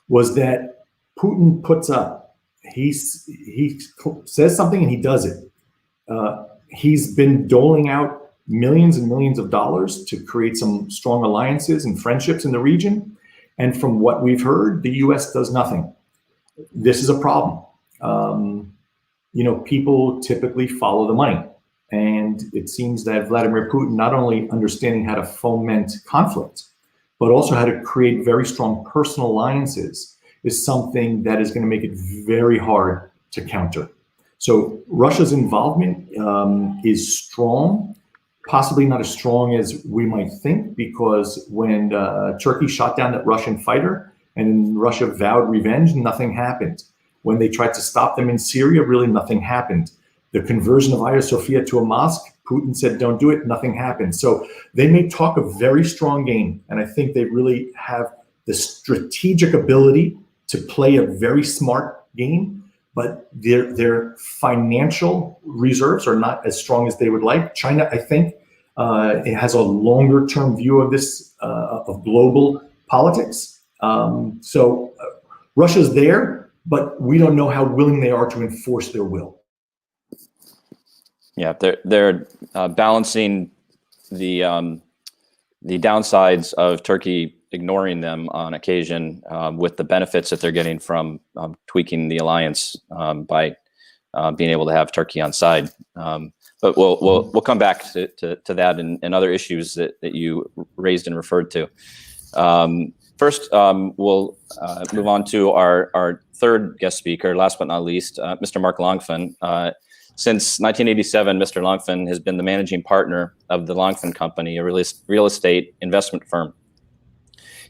was that Putin puts up, he says something and he does it. He's been doling out millions and millions of dollars to create some strong alliances and friendships in the region. And from what we've heard, the US does nothing. This is a problem. People typically follow the money. And it seems that Vladimir Putin, not only understanding how to foment conflict, but also how to create very strong personal alliances, is something that is going to make it very hard to counter. So Russia's involvement is strong, possibly not as strong as we might think, because when Turkey shot down that Russian fighter and Russia vowed revenge, nothing happened. When they tried to stop them in Syria, really nothing happened. The conversion of Hagia Sophia to a mosque, Putin said, don't do it, nothing happened. So they may talk a very strong game, and I think they really have the strategic ability to play a very smart game, but their financial reserves are not as strong as they would like. China, I think, it has a longer term view of this, of global politics. So Russia's there, but we don't know how willing they are to enforce their will. Yeah, they're balancing the downsides of Turkey ignoring them on occasion with the benefits that they're getting from tweaking the alliance by being able to have Turkey on side. But we'll come back to that and other issues that you raised and referred to. First, we'll move on to our third guest speaker, last but not least, Mr. Mark Langfan. Since 1987, Mr. Langfan has been the managing partner of the Langfan Company, a real estate investment firm.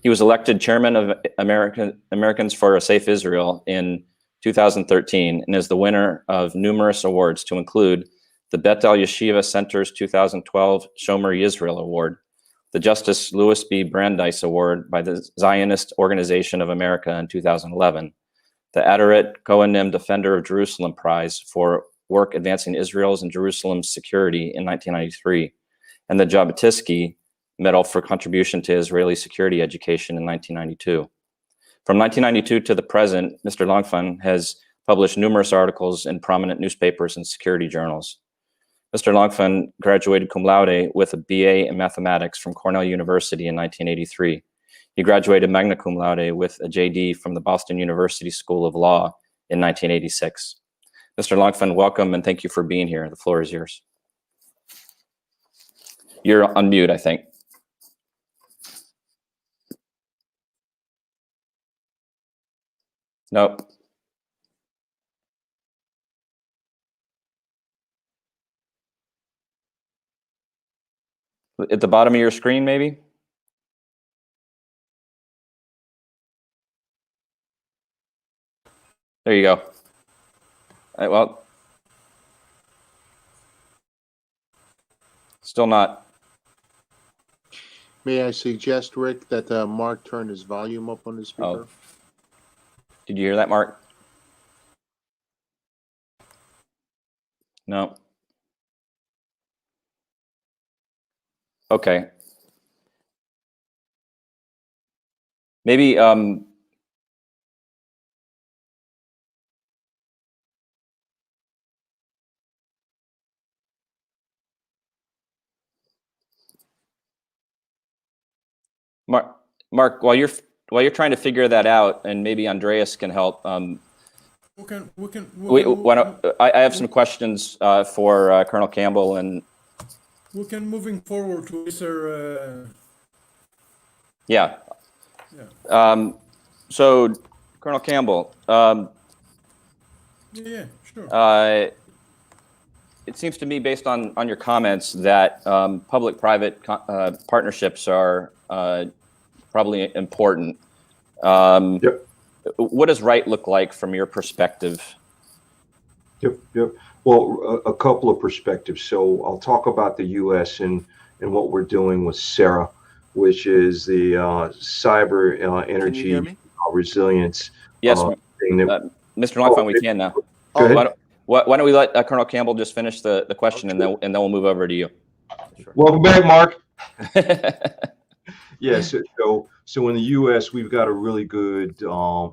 He was elected chairman of Americans for a Safe Israel in 2013 and is the winner of numerous awards, to include the Bet El Yeshiva Center's 2012 Shomer Yisrael Award, the Justice Louis B. Brandeis Award by the Zionist Organization of America in 2011, the Adoret Kohanim Defender of Jerusalem Prize for work advancing Israel's and Jerusalem's security in 1993, and the Jabotinsky Medal for contribution to Israeli security education in 1992. From 1992 to the present, Mr. Langfan has published numerous articles in prominent newspapers and security journals. Mr. Langfan graduated cum laude with a BA in mathematics from Cornell University in 1983. He graduated magna cum laude with a JD from the Boston University School of Law in 1986. Mr. Langfan, welcome and thank you for being here. The floor is yours. You're on mute, I think. Nope. At the bottom of your screen, maybe? There you go. All right, well, still not. May I suggest, Rick, that Mark turn his volume up on his speaker? Oh. Did you hear that, Mark? No. Okay. Maybe Mark, while you're trying to figure that out, and maybe Andreas can help. I have some questions for Colonel Campbell, and we can moving forward to Mr. Yeah. So, Colonel Campbell. Yeah, sure. It seems to me, based on your comments, that public-private partnerships are probably important. Yep. What does right look like from your perspective? Yep. Well, a couple of perspectives. So I'll talk about the U.S. and what we're doing with SARA, which is the cyber energy resilience. Yes, thing that, Mr. Langfan, we can now. Why don't we let Colonel Campbell just finish the question, and then we'll move over to you. Sure. Welcome back, Mark. Yes. So in the U.S., we've got a really good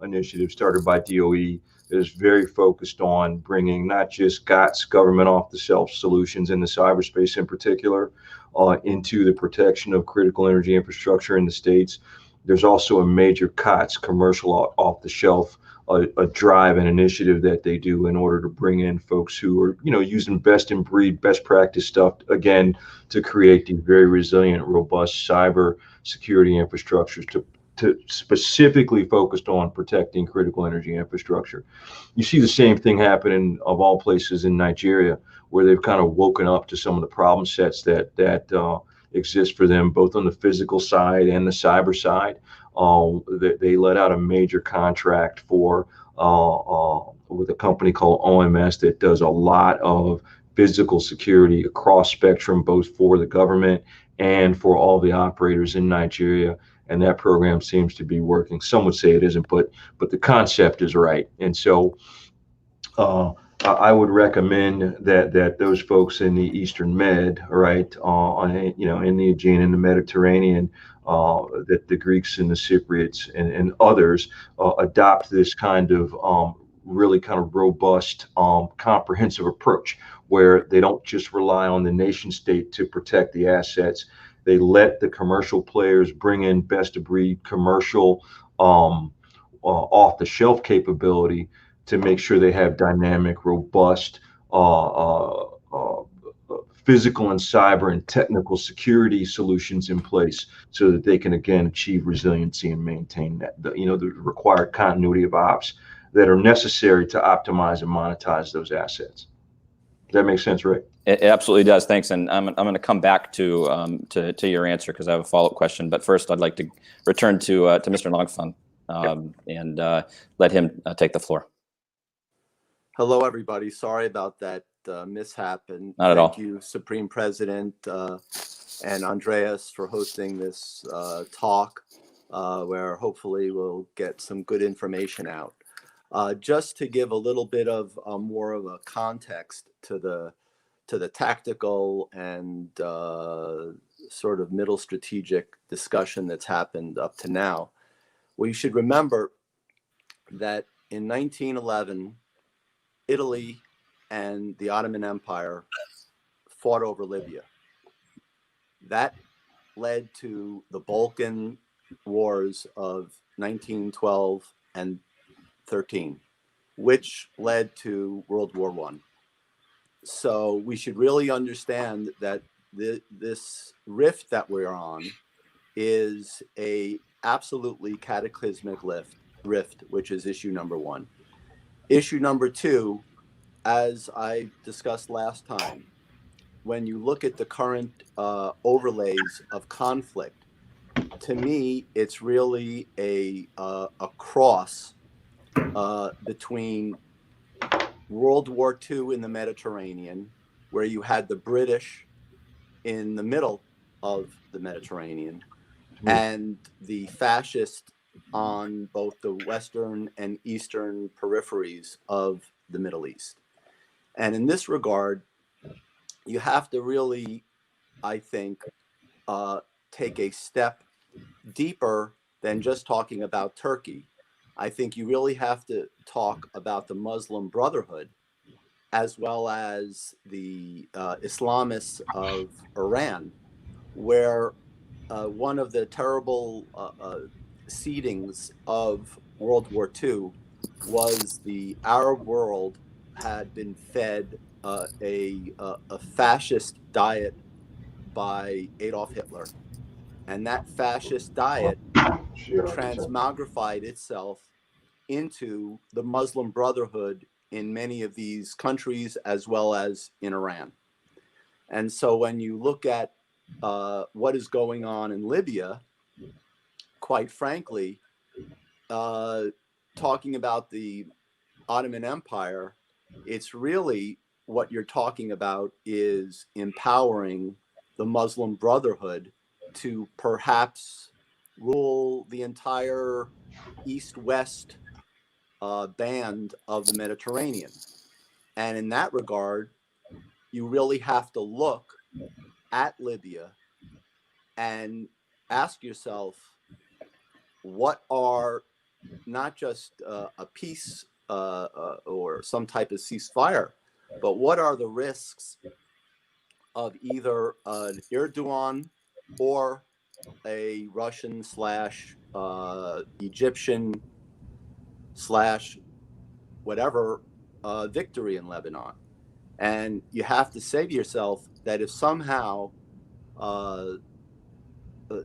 initiative started by DOE that is very focused on bringing not just GOTS, government off-the-shelf solutions in the cyberspace in particular, into the protection of critical energy infrastructure in the States. There's also a major COTS, commercial off-the-shelf, a drive and initiative that they do in order to bring in folks who are, using best in breed, best practice stuff, again, to create these very resilient, robust cyber security infrastructures to specifically focused on protecting critical energy infrastructure. You see the same thing happening of all places in Nigeria, where they've kind of woken up to some of the problem sets that exist for them, both on the physical side and the cyber side. They let out a major contract for with a company called OMS that does a lot of physical security across spectrum, both for the government and for all the operators in Nigeria. And that program seems to be working. Some would say it isn't, but the concept is right. And so I would recommend that those folks in the Eastern Med, right, in the Aegean and the Mediterranean, that the Greeks and the Cypriots and others adopt this kind of really kind of robust, comprehensive approach, where they don't just rely on the nation state to protect the assets. They let the commercial players bring in best of breed commercial off-the-shelf capability to make sure they have dynamic, robust physical and cyber and technical security solutions in place, so that they can again achieve resiliency and maintain the required continuity of ops that are necessary to optimize and monetize those assets. Does that make sense, Rick? It absolutely does. Thanks. And I'm going to come back to your answer, because I have a follow-up question. But first, I'd like to return to Mr. Langfan and let him take the floor. Hello, everybody. Sorry about that mishap. And Not at all. Thank you, Supreme President and Andreas, for hosting this talk, where hopefully we'll get some good information out. Just to give a little bit of more of a context to the tactical and sort of middle strategic discussion that's happened up to now, we should remember that in 1911, Italy and the Ottoman Empire fought over Libya. That led to the Balkan Wars of 1912 and 13, which led to World War I. So we should really understand that this rift that we're on is a absolutely cataclysmic rift, which is issue number one. Issue number two, as I discussed last time, when you look at the current overlays of conflict, to me, it's really a cross between World War II in the Mediterranean, where you had the British in the middle of the Mediterranean, and the fascists on both the western and eastern peripheries of the Middle East. And in this regard, you have to really, I think, take a step deeper than just talking about Turkey. I think you really have to talk about the Muslim Brotherhood, as well as the Islamists of Iran, where one of the terrible seedings of World War II was the Arab world had been fed a fascist diet by Adolf Hitler. And that fascist diet transmogrified itself into the Muslim Brotherhood in many of these countries, as well as in Iran. And so when you look at what is going on in Libya, quite frankly, talking about the Ottoman Empire, it's really what you're talking about is empowering the Muslim Brotherhood to perhaps rule the entire east-west band of the Mediterranean. And in that regard, you really have to look at Libya and ask yourself, what are not just a peace or some type of ceasefire, but what are the risks of either an Erdogan or a Russian slash Egyptian slash whatever victory in Lebanon? And you have to say to yourself that if somehow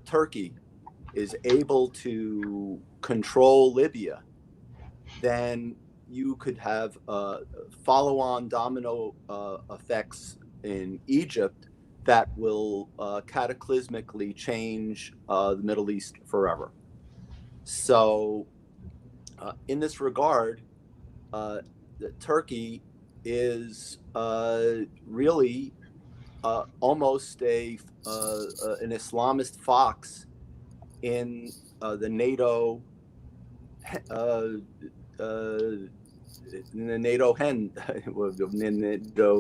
Turkey is able to control Libya, then you could have follow-on domino effects in Egypt that will cataclysmically change the Middle East forever. So in this regard, Turkey is really almost an Islamist fox in the NATO hen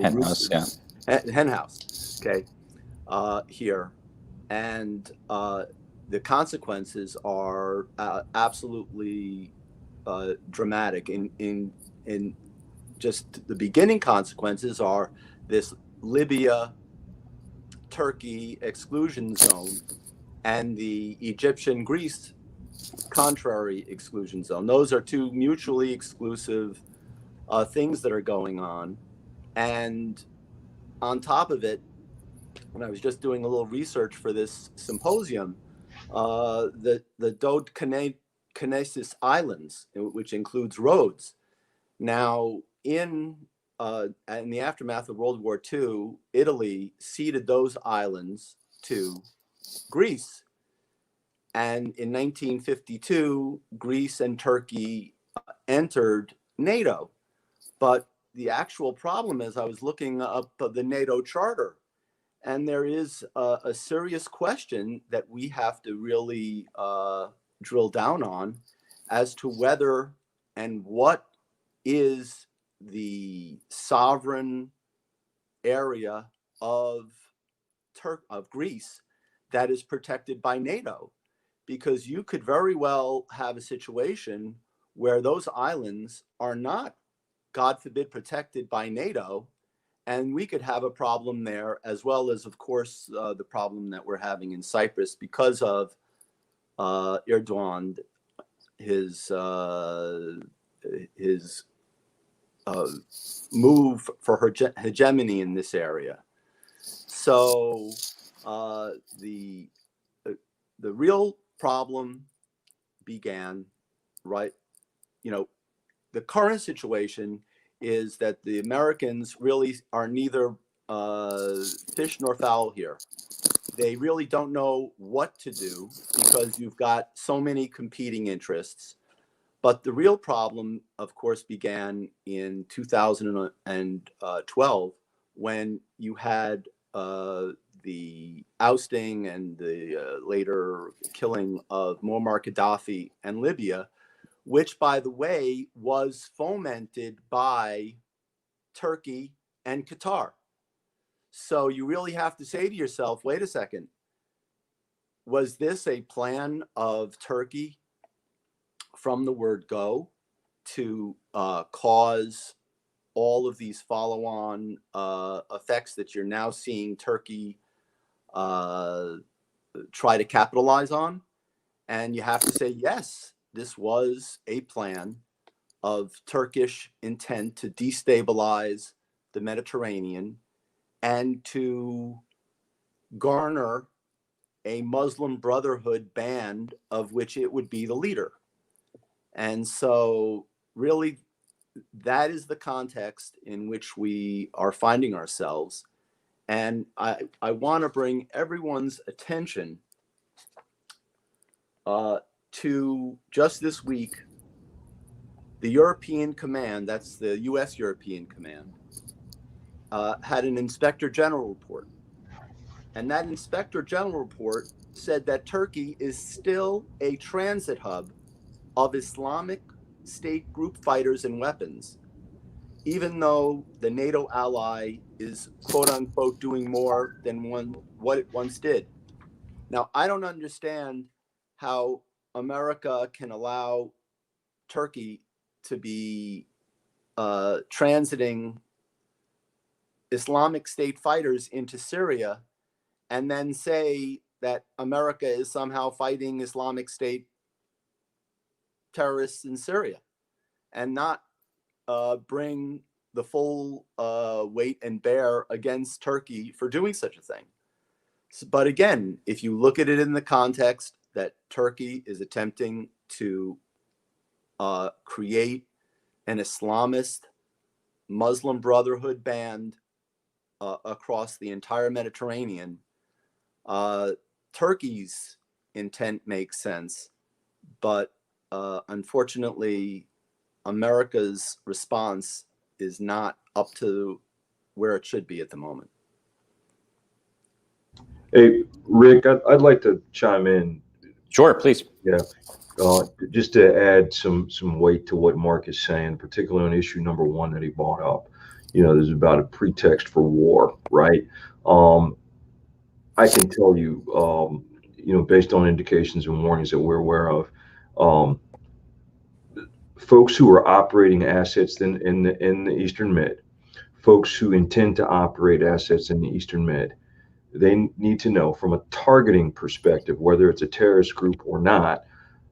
Henhouse, yeah. hen house, okay, here, and the consequences are absolutely dramatic. In just the beginning consequences are this Libya Turkey exclusion zone and the Egyptian Greece contrary exclusion zone. Those are two mutually exclusive things that are going on. And on top of it, when I was just doing a little research for this symposium, the Dodecannesis Islands, which includes Rhodes. Now, in the aftermath of World War II, Italy ceded those islands to Greece. And in 1952, Greece and Turkey entered NATO. But the actual problem is I was looking up the NATO charter, and there is a serious question that we have to really drill down on as to whether and what is the sovereign area of Greece that is protected by NATO. Because you could very well have a situation where those islands are not, God forbid, protected by NATO, and we could have a problem there, as well as, of course, the problem that we're having in Cyprus because of Erdogan, his move for hegemony in this area. So the real problem began, right? The current situation is that the Americans really are neither fish nor fowl here. They really don't know what to do because you've got so many competing interests. But the real problem, of course, began in 2012 when you had the ousting and the later killing of Muammar Gaddafi and Libya, which, by the way, was fomented by Turkey and Qatar. So you really have to say to yourself, wait a second, was this a plan of Turkey from the word go to cause all of these follow-on effects that you're now seeing Turkey try to capitalize on? And you have to say, yes, this was a plan of Turkish intent to destabilize the Mediterranean and to garner a Muslim Brotherhood band of which it would be the leader. And so really, that is the context in which we are finding ourselves. And I want to bring everyone's attention to just this week, the European Command, that's the US European Command, had an Inspector General report. And that Inspector General report said that Turkey is still a transit hub of Islamic State group fighters and weapons, even though the NATO ally is, quote unquote, doing more than what it once did. Now, I don't understand how America can allow Turkey to be transiting Islamic State fighters into Syria and then say that America is somehow fighting Islamic State terrorists in Syria, and not bring the full weight and bear against Turkey for doing such a thing. But again, if you look at it in the context that Turkey is attempting to create an Islamist Muslim Brotherhood band across the entire Mediterranean, Turkey's intent makes sense, but unfortunately, America's response is not up to where it should be at the moment. Hey, Rick, I'd like to chime in. Sure, please. Yeah. Just to add some weight to what Mark is saying, particularly on issue number one that he brought up. There's about a pretext for war, right? I can tell you, based on indications and warnings that we're aware of, folks who are operating assets in the Eastern Med, folks who intend to operate assets in the Eastern Med, they need to know from a targeting perspective, whether it's a terrorist group or not,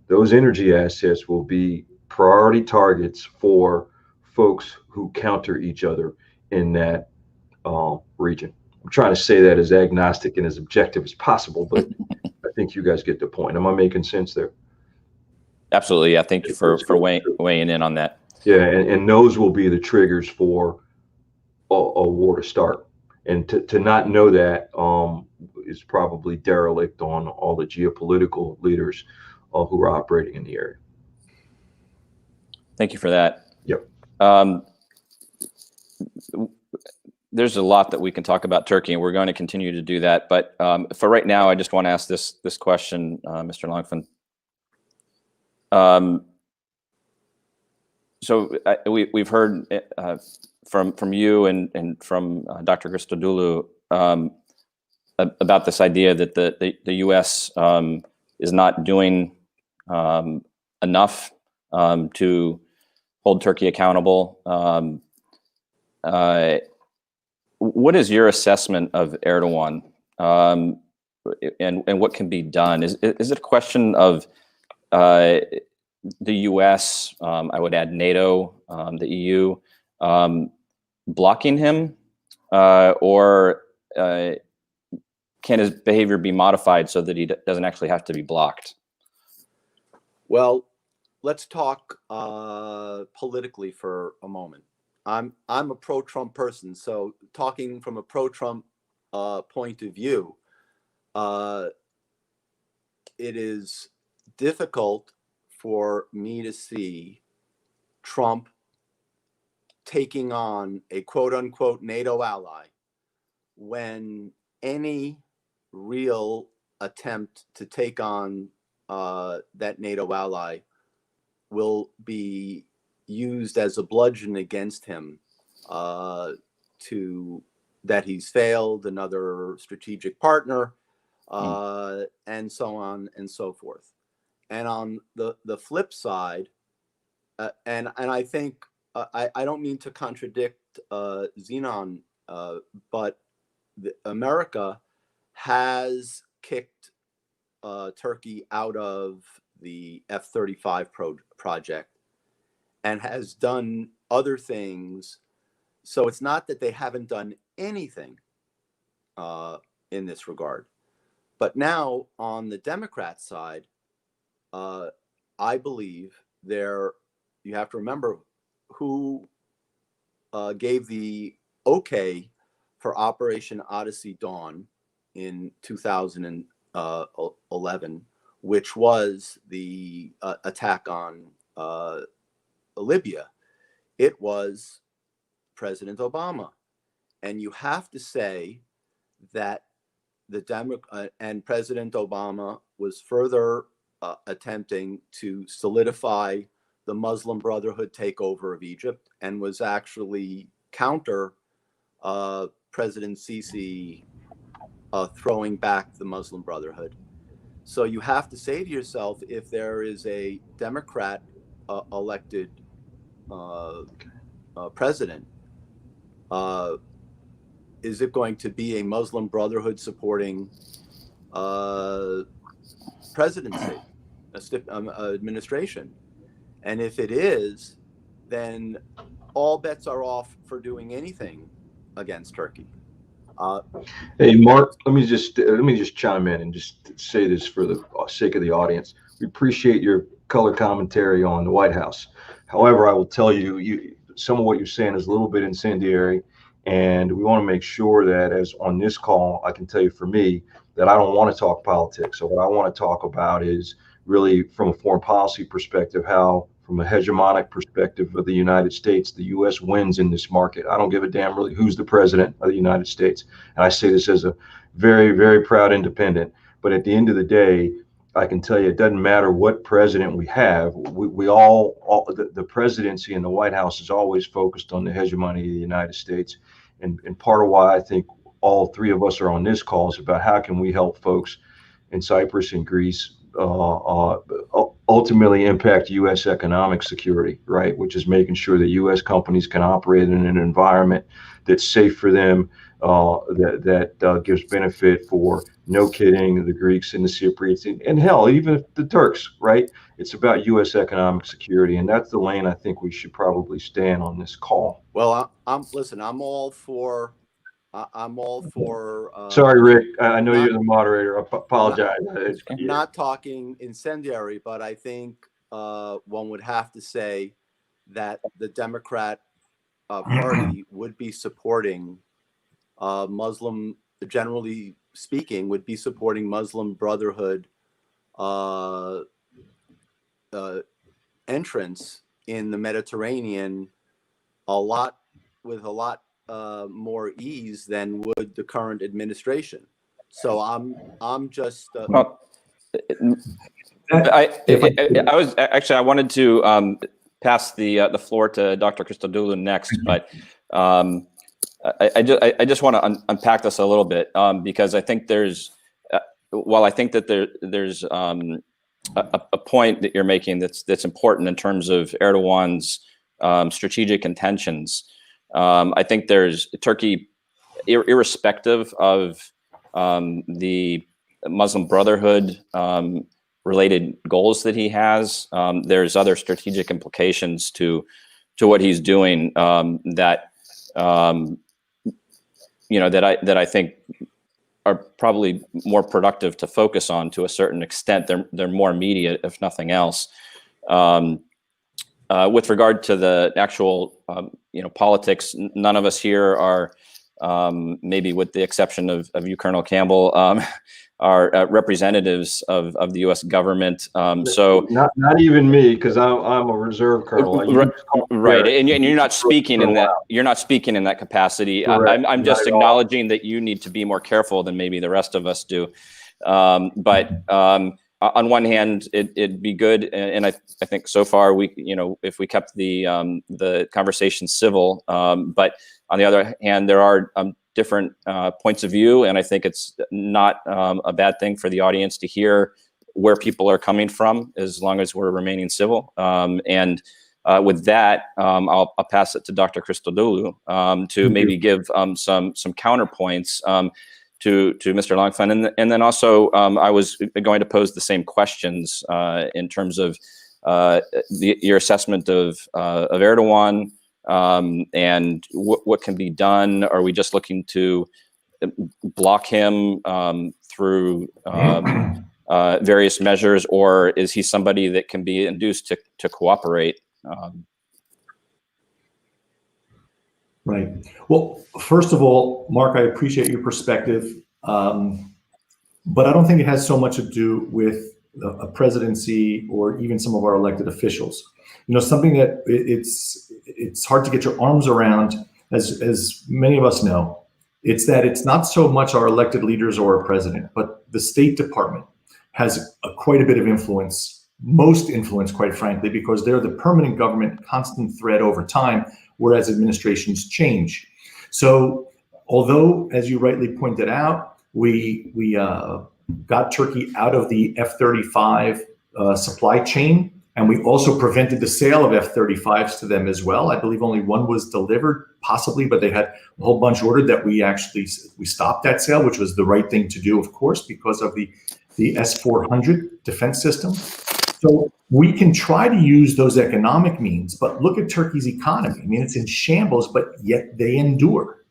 those energy assets will be priority targets for folks who counter each other in that region. I'm trying to say that as agnostic and as objective as possible, but I think you guys get the point. Am I making sense there? Absolutely. Yeah. Thank you for weighing in on that. Yeah, and those will be the triggers for a war to start. And to not know that is probably derelict on all the geopolitical leaders who are operating in the area. Thank you for that. Yep. There's a lot that we can talk about Turkey, and we're going to continue to do that. But for right now, I just want to ask this question, Mr. Langfan. So we've heard from you and from Dr. Christodoulou about this idea that the U.S. is not doing enough to hold Turkey accountable. What is your assessment of Erdogan, and what can be done? Is it a question of the U.S., I would add NATO, the EU, blocking him, or can his behavior be modified so that he doesn't actually have to be blocked? Well, let's talk politically for a moment. I'm a pro-Trump person, so talking from a pro-Trump point of view, it is difficult for me to see Trump taking on a quote-unquote NATO ally when any real attempt to take on that NATO ally will be used as a bludgeon against him, that he's failed another strategic partner, and so on and so forth. And on the flip side, and I think I don't mean to contradict Zenon, but America has kicked Turkey out of the F-35 project and has done other things. So it's not that they haven't done anything in this regard. But now on the Democrat side, I believe you have to remember who gave the okay for Operation Odyssey Dawn in 2011, which was the attack on Libya. It was President Obama. And you have to say that and President Obama was further attempting to solidify the Muslim Brotherhood takeover of Egypt, and was actually counter President Sisi throwing back the Muslim Brotherhood. So you have to say to yourself, if there is a Democrat elected president, is it going to be a Muslim Brotherhood supporting presidency, administration? And if it is, then all bets are off for doing anything against Turkey. Hey, Mark, let me just chime in and just say this for the sake of the audience. We appreciate your color commentary on the White House. However, I will tell you, some of what you're saying is a little bit incendiary, and we want to make sure that, as on this call, I can tell you for me that I don't want to talk politics. So what I want to talk about is really from a foreign policy perspective, how from a hegemonic perspective of the United States, the U.S. wins in this market. I don't give a damn really who's the president of the United States. And I say this as a very, very proud independent. But at the end of the day, I can tell you it doesn't matter what president we have. The presidency and the White House is always focused on the hegemony of the United States. And part of why I think all three of us are on this call is about how can we help folks in Cyprus and Greece ultimately impact U.S. economic security, right? Which is making sure that U.S. companies can operate in an environment that's safe for them, that gives benefit for, no kidding, the Greeks and the Cypriots, and hell, even the Turks, right? It's about U.S. economic security, and that's the lane I think we should probably stay in on this call. Well, I'm all for. Sorry, Rick. I know you're the moderator. I apologize. Not talking incendiary, but I think one would have to say that the Democrat Party would be supporting Muslim, generally speaking, would be supporting Muslim Brotherhood entrance in the Mediterranean with a lot more ease than would the current administration. So I'm just. I wanted to pass the floor to Dr. Christodoulou next, but I just want to unpack this a little bit because I think there's, while I think that there's a point that you're making that's important in terms of Erdogan's strategic intentions. I think there's Turkey, irrespective of the Muslim Brotherhood related goals that he has, there's other strategic implications to what he's doing that I think are probably more productive to focus on to a certain extent. They're more immediate, if nothing else. With regard to the actual, politics, none of us here are, maybe with the exception of you, Colonel Campbell, are representatives of the U.S. government. So not even me, because I'm a reserve colonel. Right, and you're not speaking in that. You're not speaking in that capacity. I'm just acknowledging that you need to be more careful than maybe the rest of us do. But on one hand, it'd be good, and I think so far we, if we kept the conversation civil. But on the other hand, there are different points of view, and I think it's not a bad thing for the audience to hear where people are coming from, as long as we're remaining civil. And with that, I'll pass it to Dr. Christodoulou to maybe give some counterpoints to Mr. Langfan, and then also I was going to pose the same questions in terms of your assessment of Erdogan. And what can be done? Are we just looking to block him through various measures, or is he somebody that can be induced to cooperate? Right. Well, first of all, Mark, I appreciate your perspective, but I don't think it has so much to do with a presidency or even some of our elected officials. Something that it's hard to get your arms around, as many of us know, it's that it's not so much our elected leaders or our president, but the State Department has quite a bit of influence, most influence, quite frankly, because they're the permanent government, constant threat over time, whereas administrations change. So although, as you rightly pointed out, we got Turkey out of the F-35 supply chain, And we also prevented the sale of F-35s to them as well. I believe only one was delivered, possibly, but they had a whole bunch ordered that we stopped that sale, which was the right thing to do, of course, because of the S-400 defense system. So we can try to use those economic means, but look at Turkey's economy. I mean, it's in shambles, but yet they endure.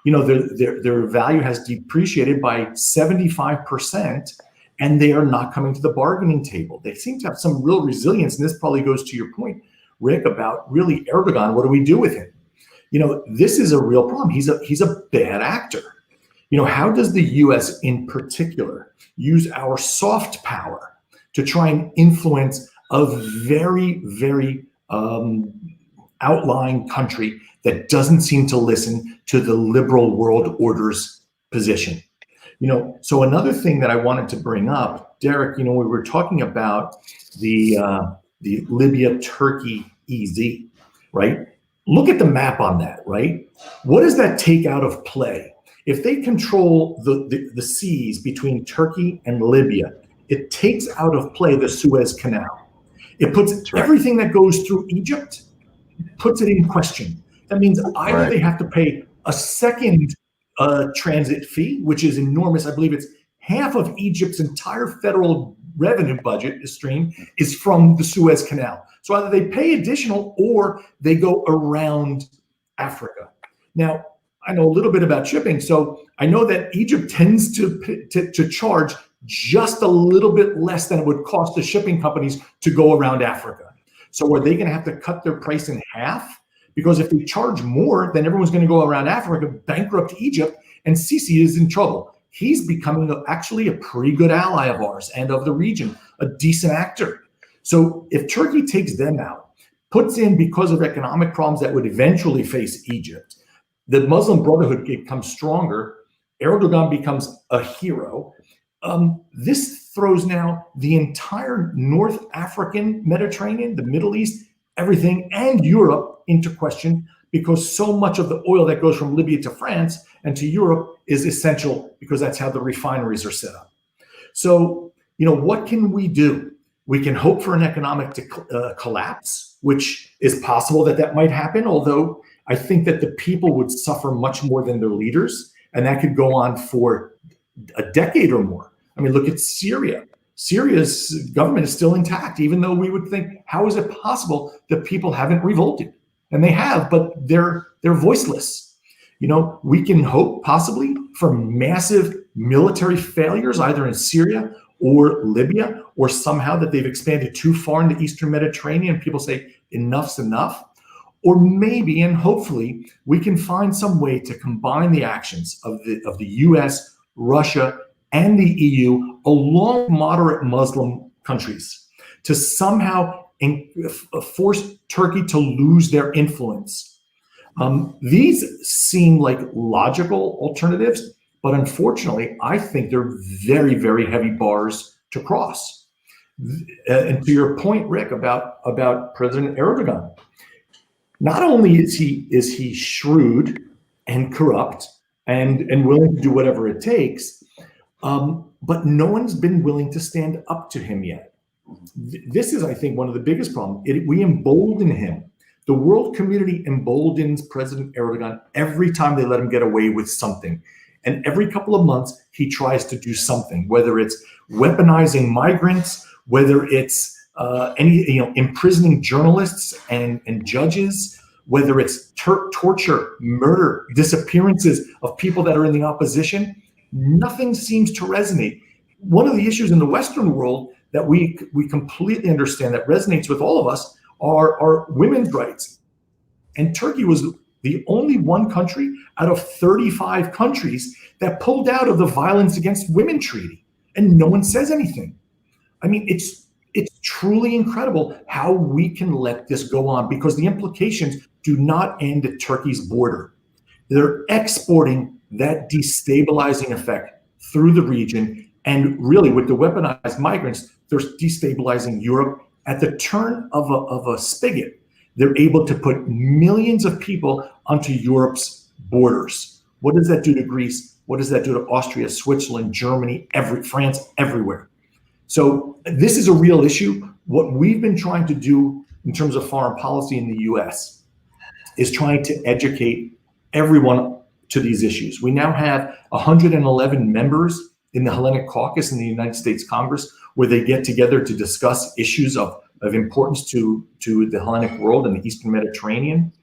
You know, their value has depreciated by 75%, and they are not coming to the bargaining table. They seem to have some real resilience, and this probably goes to your point, Rick, about really Erdogan. What do we do with him? You know, this is a real problem. He's a bad actor. You know, how does the U.S. in particular use our soft power to try and influence a very, very outlying country that doesn't seem to listen to the liberal world order's position? You know, so another thing that I wanted to bring up, Derek, you know, we were talking about the Libya-Turkey EZ, right? Look at the map on that, right? What does that take out of play? If they control the seas between Turkey and Libya, it takes out of play the Suez Canal. It puts everything that goes through Egypt, puts it in question. That means either they have to pay a second transit fee, which is enormous. I believe it's half of Egypt's entire federal revenue budget stream is from the Suez Canal. So either they pay additional or they go around Africa. Now, I know a little bit about shipping, so I know that Egypt tends to charge just a little bit less than it would cost the shipping companies to go around Africa. So are they going to have to cut their price in half? Because if they charge more, then everyone's going to go around Africa, bankrupt Egypt, and Sisi is in trouble. He's becoming actually a pretty good ally of ours and of the region, a decent actor. So if Turkey takes them out, puts in, because of economic problems that would eventually face Egypt, the Muslim Brotherhood becomes stronger, Erdogan becomes a hero. This throws now the entire North African Mediterranean, the Middle East, everything, and Europe into question, because so much of the oil that goes from Libya to France and to Europe is essential because that's how the refineries are set up. So, you know, what can we do? We can hope for an economic collapse, which is possible that might happen, although I think that the people would suffer much more than their leaders, and that could go on for a decade or more. I mean, look at Syria. Syria's government is still intact, even though we would think, how is it possible that people haven't revolted? And they have, but they're voiceless. You know, we can hope possibly for massive military failures, either in Syria or Libya, or somehow that they've expanded too far in the Eastern Mediterranean. People say enough's enough. Or maybe, and hopefully, we can find some way to combine the actions of the US, Russia, and the EU, along with moderate Muslim countries, to somehow force Turkey to lose their influence. These seem like logical alternatives, but unfortunately, I think they're very, very heavy bars to cross. And to your point, Rick, about President Erdogan, not only is he shrewd and corrupt and willing to do whatever it takes, but no one's been willing to stand up to him yet. This is, I think, one of the biggest problems. We embolden him. The world community emboldens President Erdogan every time they let him get away with something. And every couple of months, he tries to do something, whether it's weaponizing migrants, whether it's imprisoning journalists and judges, whether it's torture, murder, disappearances of people that are in the opposition. Nothing seems to resonate. One of the issues in the Western world that we completely understand that resonates with all of us are women's rights. And Turkey was the only one country out of 35 countries that pulled out of the Violence Against Women Treaty, and no one says anything. I mean, it's truly incredible how we can let this go on, because the implications do not end at Turkey's border. They're exporting that destabilizing effect through the region, and really with the weaponized migrants, they're destabilizing Europe. At the turn of a spigot, they're able to put millions of people onto Europe's borders. What does that do to Greece? What does that do to Austria, Switzerland, Germany, France, everywhere? So this is a real issue. What we've been trying to do in terms of foreign policy in the US is trying to educate everyone to these issues. We now have 111 members in the Hellenic Caucus in the United States Congress, where they get together to discuss issues of importance to the Hellenic world and the Eastern Mediterranean.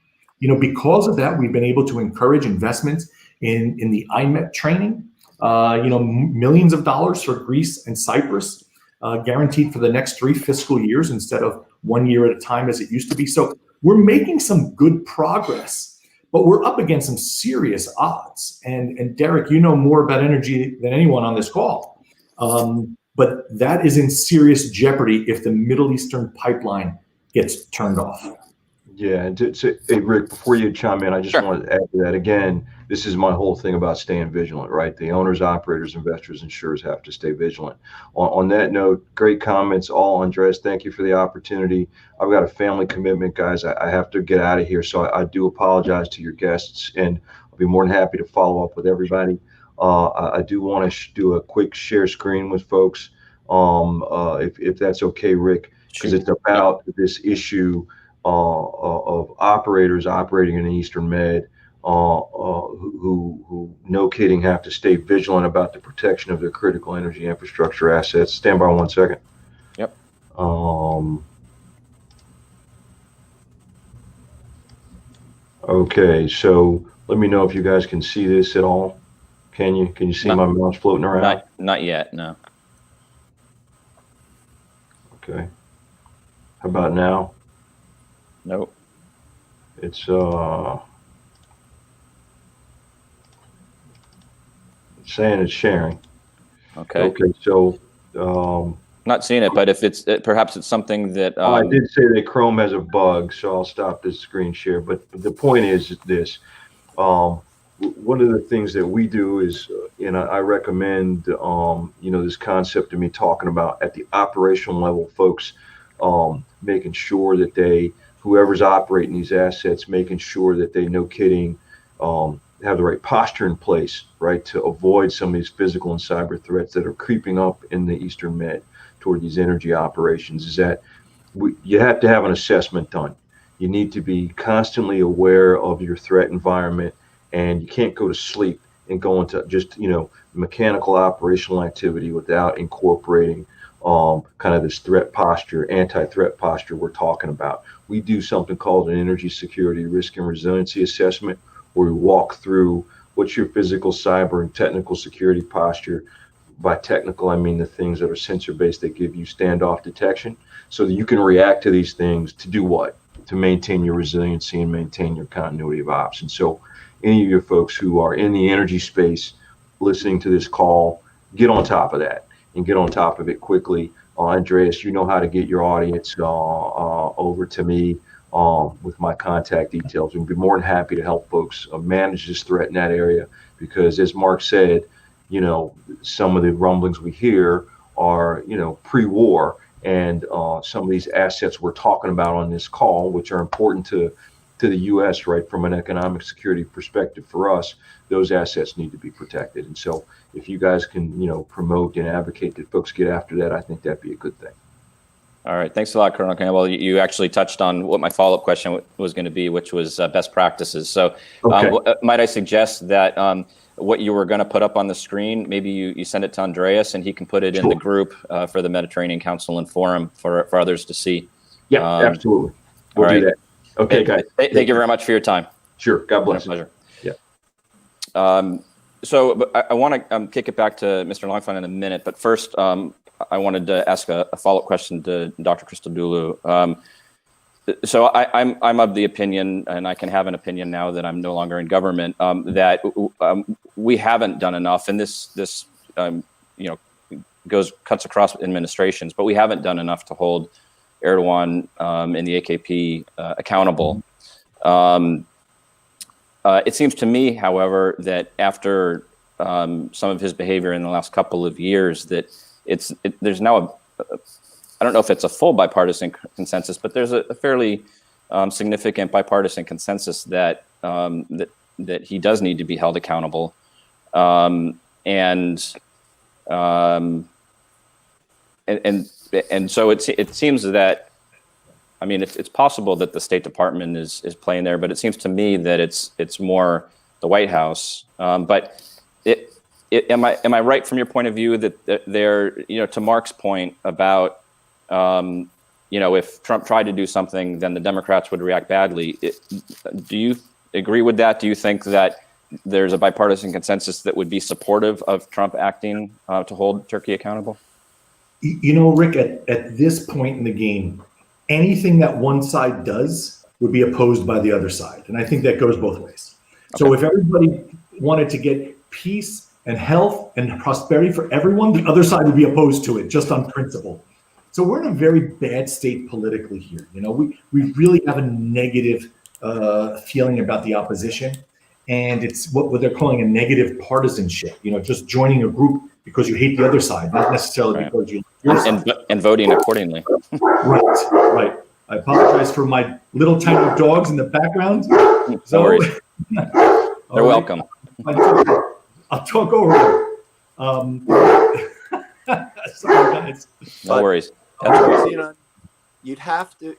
Because of that, we've been able to encourage investments in the IMET training, millions of dollars for Greece and Cyprus, guaranteed for the next 3 fiscal years instead of 1 year at a time as it used to be. So we're making some good progress, but we're up against some serious odds. And Derek, you know more about energy than anyone on this call. But that is in serious jeopardy if the Middle Eastern pipeline gets turned off. Yeah, and hey, Rick, before you chime in, I just Sure. wanted to add to that. Again, this is my whole thing about staying vigilant, right? The owners, operators, investors, insurers have to stay vigilant. On that note, great comments all, Andres. Thank you for the opportunity. I've got a family commitment, guys. I have to get out of here, so I do apologize to your guests, and I'll be more than happy to follow up with everybody. I do want to do a quick share screen with folks, if that's okay, Rick, because it's about this issue of operators operating in the Eastern Med, who no kidding have to stay vigilant about the protection of their critical energy infrastructure assets. Stand by 1 second. Yep. Okay, so let me know if you guys can see this at all. Can you see my mouse floating around? Not yet, no. Okay. How about now? Nope. It's saying it's sharing. Okay. Okay, so Not seeing it, but if it's perhaps it's something that I did say that Chrome has a bug, so I'll stop this screen share. But the point is this: one of the things that we do is, I recommend, this concept of me talking about at the operational level, folks, making sure that whoever's operating these assets, making sure that they, no kidding, have the right posture in place, right, to avoid some of these physical and cyber threats that are creeping up in the Eastern Med toward these energy operations. Is that you have to have an assessment done. You need to be constantly aware of your threat environment, and you can't go to sleep and go into just mechanical operational activity without incorporating kind of this threat posture, anti-threat posture we're talking about. We do something called an energy security risk and resiliency assessment, where we walk through what's your physical, cyber, and technical security posture. By technical, I mean the things that are sensor-based that give you standoff detection, so that you can react to these things to do what? To maintain your resiliency and maintain your continuity of ops. And so any of your folks who are in the energy space listening to this call, get on top of that and get on top of it quickly. Andreas, you know how to get your audience over to me with my contact details. We'd be more than happy to help folks manage this threat in that area, because as Mark said, some of the rumblings we hear are, pre-war, and some of these assets we're talking about on this call, which are important to the U.S., right, from an economic security perspective for us, those assets need to be protected. And so if you guys can, promote and advocate that folks get after that, I think that'd be a good thing. All right. Thanks a lot, Colonel Campbell. You actually touched on what my follow-up question was going to be, which was best practices. So Okay. might I suggest that what you were going to put up on the screen, maybe you send it to Andreas and he can put it in the group for the Mediterranean Council and Forum for others to see. Yeah, absolutely. We'll do that. Okay, guys. Thank you very much for your time. Sure. God bless. My pleasure. Yeah. So I want to kick it back to Mr. Langfan in a minute, but first I wanted to ask a follow-up question to Dr. Christodoulou. So I'm of the opinion, and I can have an opinion now that I'm no longer in government, that we haven't done enough, and this cuts across administrations, but we haven't done enough to hold Erdogan and the AKP accountable. It seems to me, however, that after some of his behavior in the last couple of years, that there's now I don't know if it's a full bipartisan consensus, but there's a fairly significant bipartisan consensus that that he does need to be held accountable, and and so it seems that, I mean, it's possible that the State Department is playing there, but it seems to me that it's more the White House. But am I right from your point of view that they're, you know, to Mark's point about, you know, if Trump tried to do something, then the Democrats would react badly. Do you agree with that? Do you think that there's a bipartisan consensus that would be supportive of Trump acting to hold Turkey accountable? You know, Rick, at this point in the game, anything that one side does would be opposed by the other side. And I think that goes both ways. Okay. So if everybody wanted to get peace and health and prosperity for everyone, the other side would be opposed to it, just on principle. So we're in a very bad state politically here. You know, we really have a negative feeling about the opposition. And it's what they're calling a negative partisanship, you know, just joining a group because you hate the other side, not necessarily right. because you like and voting accordingly. Right. I apologize for my little tiny dogs in the background. No worries. They're welcome. I'll talk over them. Sorry, guys. No worries. Zenon, you'd have to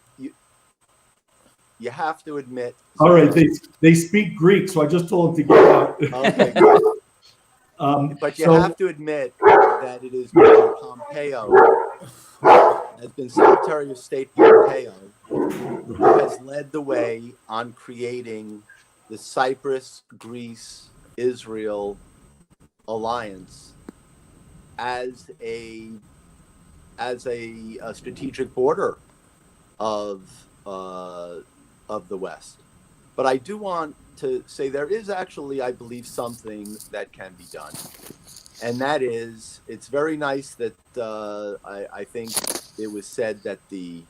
you have to admit. All right, they speak Greek, so I just told them to get out. Okay, good. But you have to admit that it is Pompeo, has been Secretary of State Pompeo, who has led the way on creating the Cyprus-Greece-Israel alliance as a strategic border of the West. But I do want to say there is actually, I believe, something that can be done. And that is, it's very nice that I think it was said that the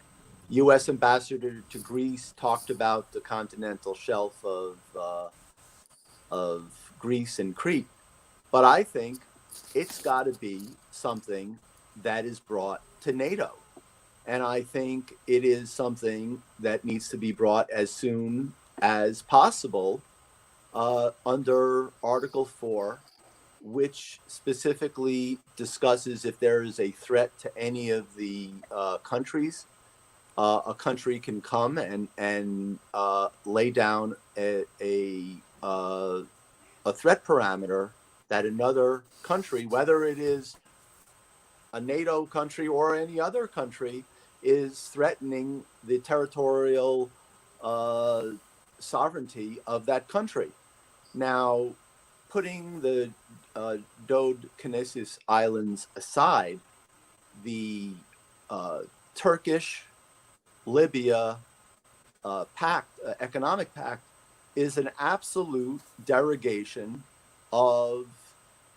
U.S. ambassador to Greece talked about the continental shelf of Greece and Crete. But I think it's got to be something that is brought to NATO. And I think it is something that needs to be brought as soon as possible under Article 4, which specifically discusses if there is a threat to any of the countries, a country can come and lay down a threat parameter that another country, whether it is a NATO country or any other country, is threatening the territorial sovereignty of that country. Now, putting the Dodecanese Islands aside, the Turkish Libya economic pact is an absolute derogation of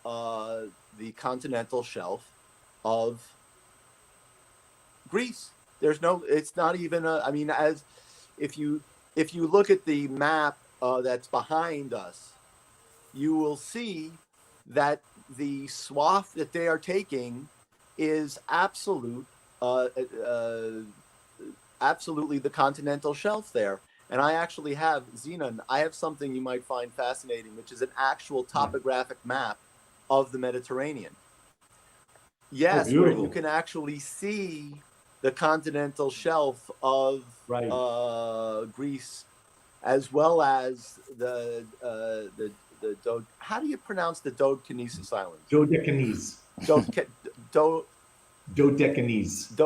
the continental shelf of Greece. There's no, it's not even I mean, as if you look at the map that's behind us, you will see that the swath that they are taking is absolutely the continental shelf there. And I actually have, Zenon, I have something you might find fascinating, which is an actual topographic map of the Mediterranean. Yes, where you can actually see the continental shelf of Greece, as well as the how do you pronounce the Dodecanese Islands? Dodecanese. Dodecanese. Dodecanese.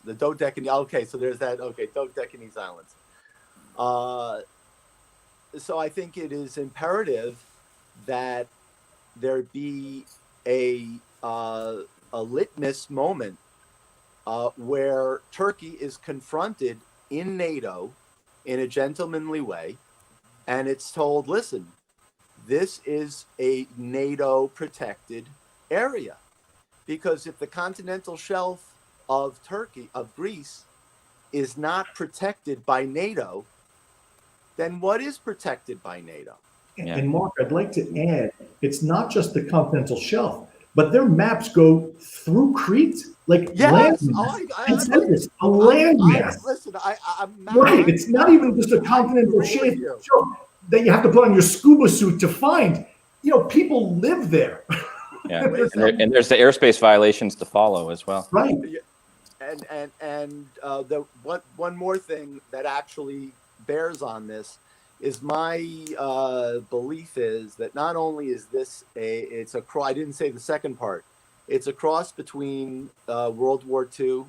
The Dodecanese. Okay, so there's that. Okay, Dodecanese Islands. So I think it is imperative that there be a litmus moment where Turkey is confronted in NATO in a gentlemanly way, and it's told, listen, this is a NATO protected area. Because if the continental shelf of Greece is not protected by NATO, then what is protected by NATO? Yeah. And Mark, I'd like to add, it's not just the continental shelf, but their maps go through Crete, like landmass. It's a landmass. Listen, I'm right. It's not even just a continental shelf that you have to put on your scuba suit to find. You know, people live there. Yeah, and there's the airspace violations to follow as well. Right. And the one more thing that actually bears on this is my belief is that not only is this it's a cross. I didn't say the second part. It's a cross between World War II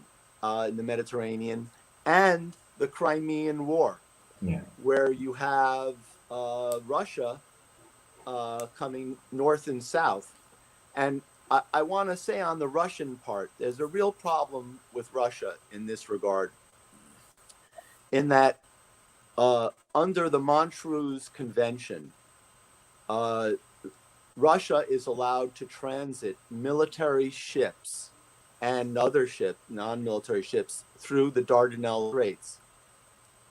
in the Mediterranean and the Crimean War, where you have Russia coming north and south. And I want to say on the Russian part, there's a real problem with Russia in this regard, in that under the Montreux Convention, Russia is allowed to transit military ships and other non-military ships through the Dardanelles Straits.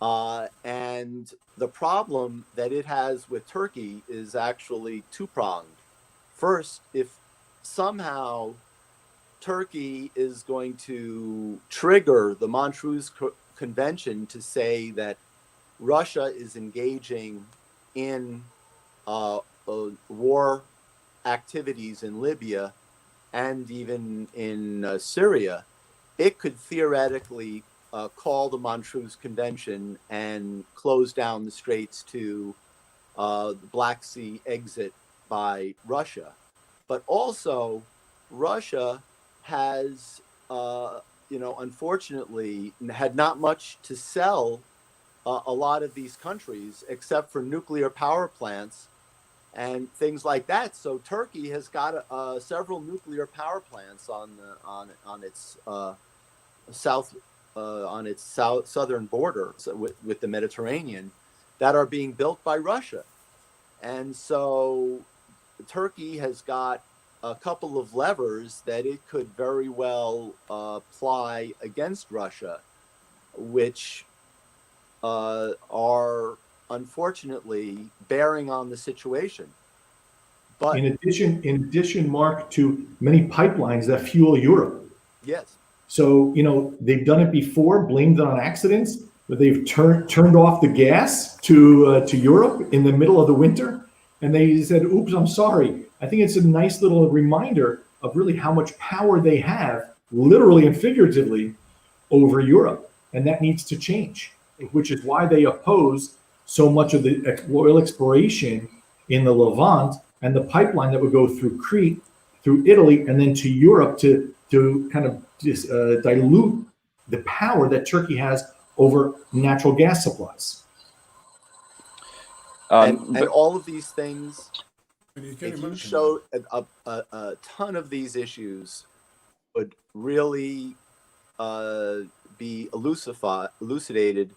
And the problem that it has with Turkey is actually two-pronged. First, if somehow Turkey is going to trigger the Montreux Convention to say that Russia is engaging in war activities in Libya and even in Syria, it could theoretically call the Montreux Convention and close down the straits to the Black Sea exit by Russia. But also, Russia has, unfortunately, had not much to sell a lot of these countries except for nuclear power plants and things like that. So Turkey has got several nuclear power plants on its southern border with the Mediterranean that are being built by Russia. And so Turkey has got a couple of levers that it could very well apply against Russia, which are unfortunately bearing on the situation. But in addition, Mark, to many pipelines that fuel Europe. Yes. So, they've done it before, blamed it on accidents, but they've turned off the gas to Europe in the middle of the winter. And they said, oops, I'm sorry. I think it's a nice little reminder of really how much power they have, literally and figuratively, over Europe. And that needs to change, which is why they oppose so much of the oil exploration in the Levant and the pipeline that would go through Crete, through Italy, and then to Europe to kind of dilute the power that Turkey has over natural gas supplies. And all of these things, if you show a ton of these issues would really be elucidated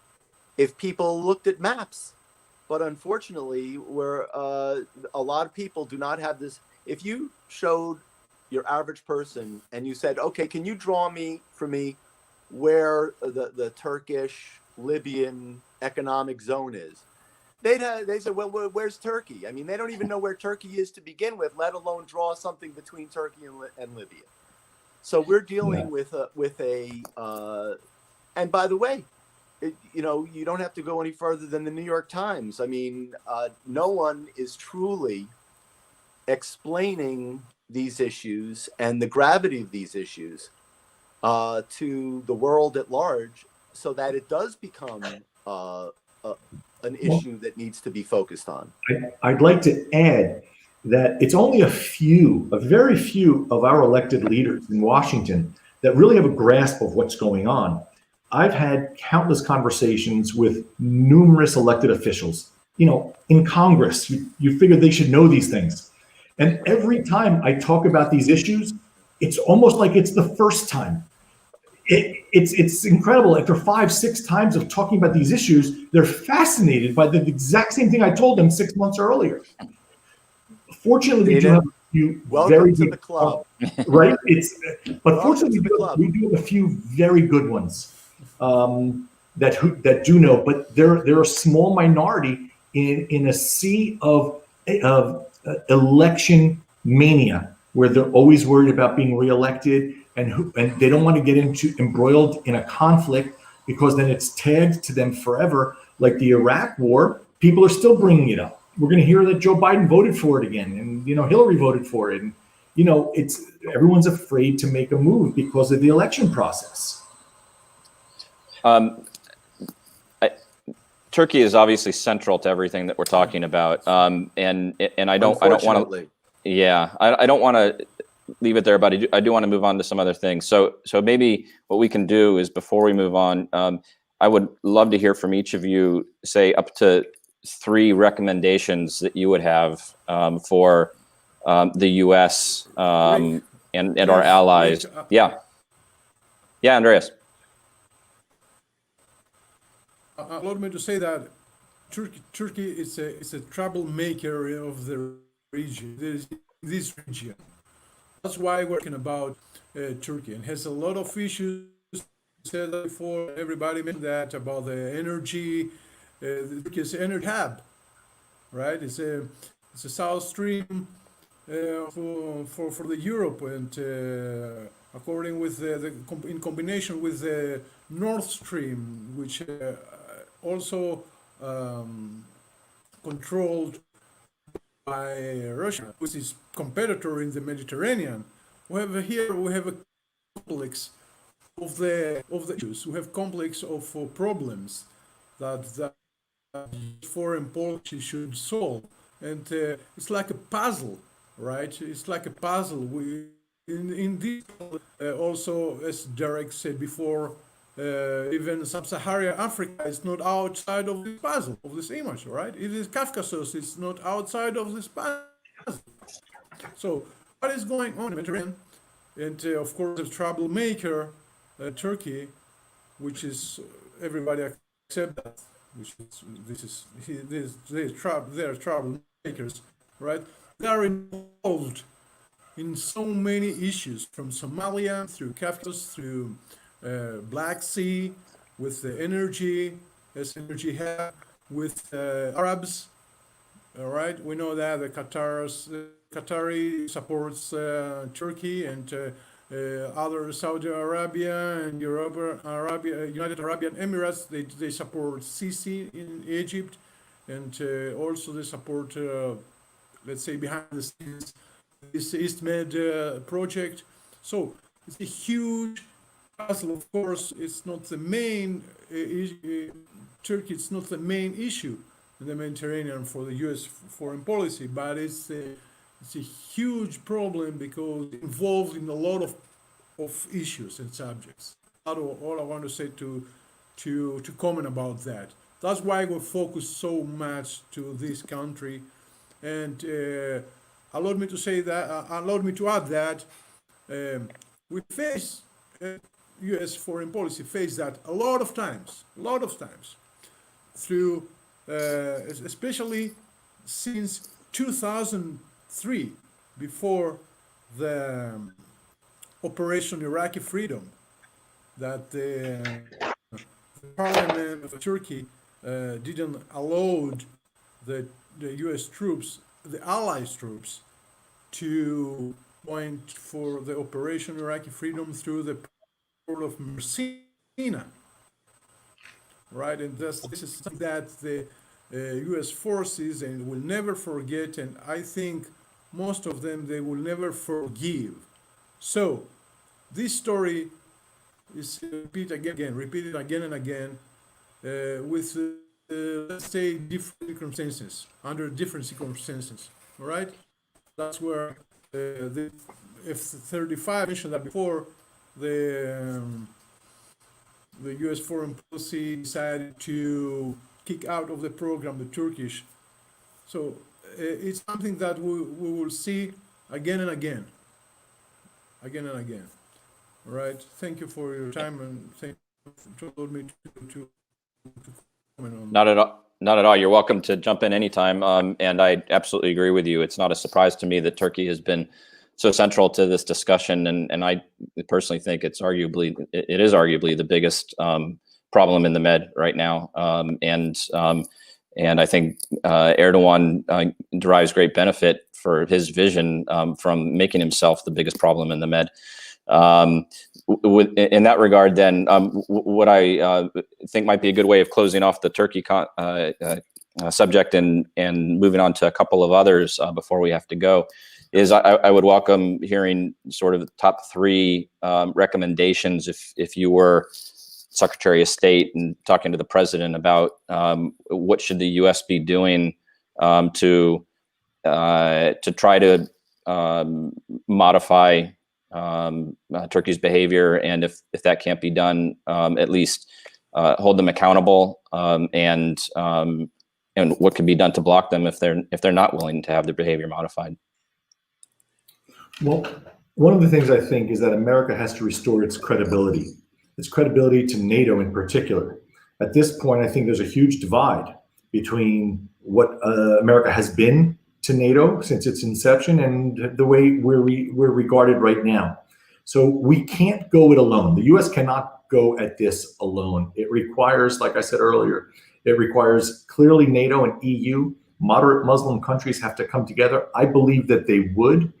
if people looked at maps. But unfortunately, where a lot of people do not have this. If you showed your average person and you said, okay, can you draw for me where the Turkish Libyan economic zone is? They said, well, where's Turkey? I mean, they don't even know where Turkey is to begin with, let alone draw something between Turkey and Libya. So we're dealing with a and by the way, you don't have to go any further than the New York Times. I mean, no one is truly explaining these issues and the gravity of these issues to the world at large, so that it does become an issue that needs to be focused on. I'd like to add that it's only a very few of our elected leaders in Washington that really have a grasp of what's going on. I've had countless conversations with numerous elected officials, in Congress. You figure they should know these things. And every time I talk about these issues, it's almost like it's the first time. It's incredible. After 5-6 times of talking about these issues, they're fascinated by the exact same thing I told them 6 months earlier. Fortunately, we do have a few Welcome to the club. Right? But fortunately, we do have a few very good ones that do know. But they're a small minority in a sea of election mania, where they're always worried about being reelected, and they don't want to get embroiled in a conflict, because then it's tagged to them forever. Like the Iraq war, people are still bringing it up. We're going to hear that Joe Biden voted for it again, and Hillary voted for it, and you know, everyone's afraid to make a move because of the election process. Turkey is obviously central to everything that we're talking about, and I don't want to. Yeah, I don't want to leave it there, but I do want to move on to some other things. So maybe what we can do is, before we move on, I would love to hear from each of you, say up to 3 recommendations that you would have for the U.S. And our allies. Yeah, Andreas. Allow me to say that Turkey is a troublemaker of the region. This region. That's why we're talking about Turkey, and has a lot of issues. Said that before, everybody mentioned that about the energy. Turkey's energy hub, right? It's a South Stream for the Europe, and according with in combination with the North Stream, which also controlled by Russia, which is competitor in the Mediterranean. We have a complex of the issues. We have complex of problems that foreign policy should solve, and it's like a puzzle, right? It's like a puzzle. In this also, as Derek said before, even sub-Saharan Africa is not outside of this puzzle, of this image, right? It is Caucasus, it's not outside of this puzzle. So what is going on in the Mediterranean? And of course, the troublemaker, Turkey, which is everybody accept that, which is they're troublemakers, right? They are involved in so many issues, from Somalia through Caucasus through Black Sea, with the energy as energy hub, with Arabs. All right, we know that the Qatari supports Turkey, and other Saudi Arabia and United Arab Emirates, they support Sisi in Egypt, and also they support, let's say, behind the scenes, this East Med project. So it's a huge puzzle. Of course, it's not the main Turkey. It's not the main issue in the Mediterranean for the U.S. foreign policy, but it's a huge problem because it's involved in a lot of issues and subjects. All I want to say to comment about that. That's why we focus so much to this country, and allow me to say that. Allow me to add that we face U.S. foreign policy face that a lot of times through, especially since 2003, before the Operation Iraqi Freedom, that the Parliament of Turkey didn't allow the U.S. troops, the Allies troops, to point for the Operation Iraqi Freedom through the port of Messina, right? And this is something that the U.S. forces and will never forget, and I think most of them, they will never forgive. So this story is repeated again and again, with let's say different circumstances, under different circumstances. All right, that's where the F-35 mentioned that before. The U.S. foreign policy decided to kick out of the program the Turkish. So it's something that we will see again and again. All right. Thank you for your time, and thank you for allowing me to comment on. Not at all. You're welcome to jump in anytime. And I absolutely agree with you. It's not a surprise to me that Turkey has been so central to this discussion, and I personally think it is arguably the biggest problem in the Med right now. And I think Erdogan derives great benefit for his vision from making himself the biggest problem in the Med. In that regard, then, what I think might be a good way of closing off the Turkey subject and moving on to a couple of others before we have to go is I would welcome hearing sort of the top 3 recommendations if you were Secretary of State and talking to the president about what should the U.S. be doing to try to modify Turkey's behavior, and if that can't be done, at least hold them accountable, and what can be done to block them if they're not willing to have their behavior modified. Well, one of the things I think is that America has to restore its credibility to NATO in particular. At this point, I think there's a huge divide between what America has been to NATO since its inception and the way we're regarded right now. So we can't go it alone. The U.S. cannot go at this alone. It requires, like I said earlier, it requires clearly NATO and EU. Moderate Muslim countries have to come together. I believe that they would.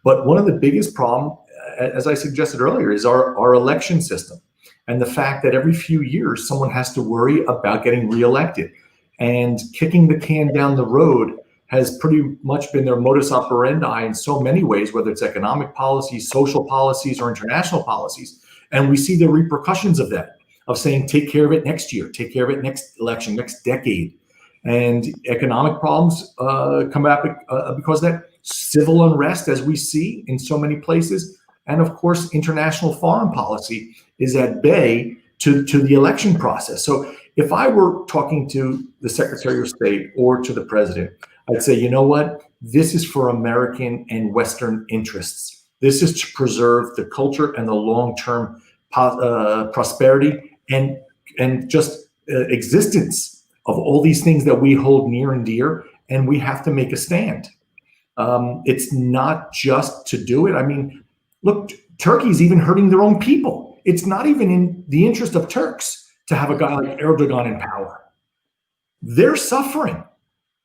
But one of the biggest problems, as I suggested earlier, is our election system, and the fact that every few years someone has to worry about getting reelected, and kicking the can down the road has pretty much been their modus operandi in so many ways, whether it's economic policies, social policies, or international policies. And we see the repercussions of that, of saying, take care of it next year, take care of it next election, next decade. And economic problems come up because of that. Civil unrest, as we see in so many places. And of course, international foreign policy is at bay to the election process. So if I were talking to the Secretary of State or to the President, I'd say, you know what? This is for American and Western interests. This is to preserve the culture and the long-term prosperity and just existence of all these things that we hold near and dear, and we have to make a stand. It's not just to do it. I mean, look, Turkey's even hurting their own people. It's not even in the interest of Turks to have a guy like Erdogan in power. They're suffering,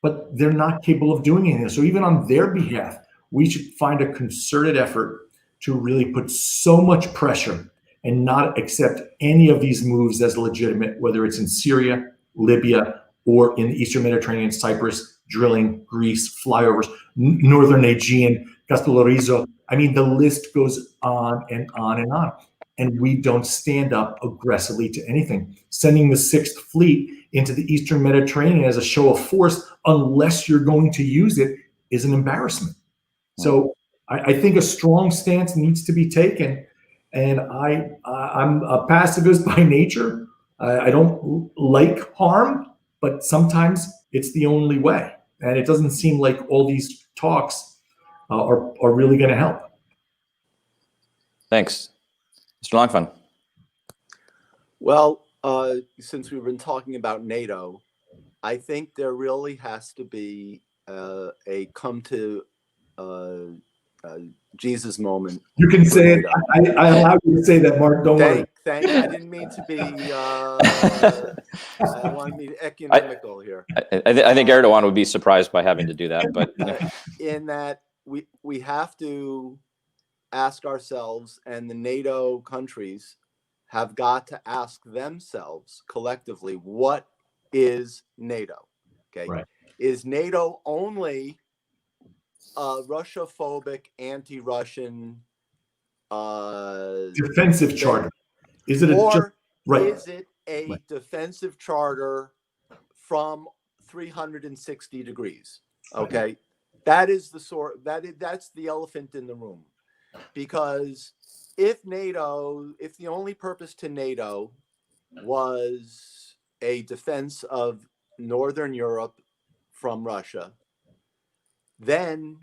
but they're not capable of doing anything. So even on their behalf, we should find a concerted effort to really put so much pressure and not accept any of these moves as legitimate, whether it's in Syria, Libya, or in the Eastern Mediterranean, Cyprus, drilling, Greece, flyovers, Northern Aegean, Castellorizo. I mean, the list goes on and on and on. And we don't stand up aggressively to anything. Sending the 6th Fleet into the Eastern Mediterranean as a show of force, unless you're going to use it, is an embarrassment. So I think a strong stance needs to be taken. And I'm a pacifist by nature. I don't like harm, but sometimes it's the only way. And it doesn't seem like all these talks are really going to help. Thanks. Mr. Langfan. Well, since we've been talking about NATO, I think there really has to be a come to Jesus moment. You can say it. I allow you to say that, Mark. Don't worry. I didn't mean to be. I want to be economical here. I think Erdogan would be surprised by having to do that, but in that we have to ask ourselves, and the NATO countries have got to ask themselves collectively, what is NATO? Okay, right. Is NATO only Russia-phobic, anti-Russian defensive charter? Is it is it a defensive charter from 360 degrees? Okay, that is that's the elephant in the room, because if the only purpose to NATO was a defense of Northern Europe from Russia, then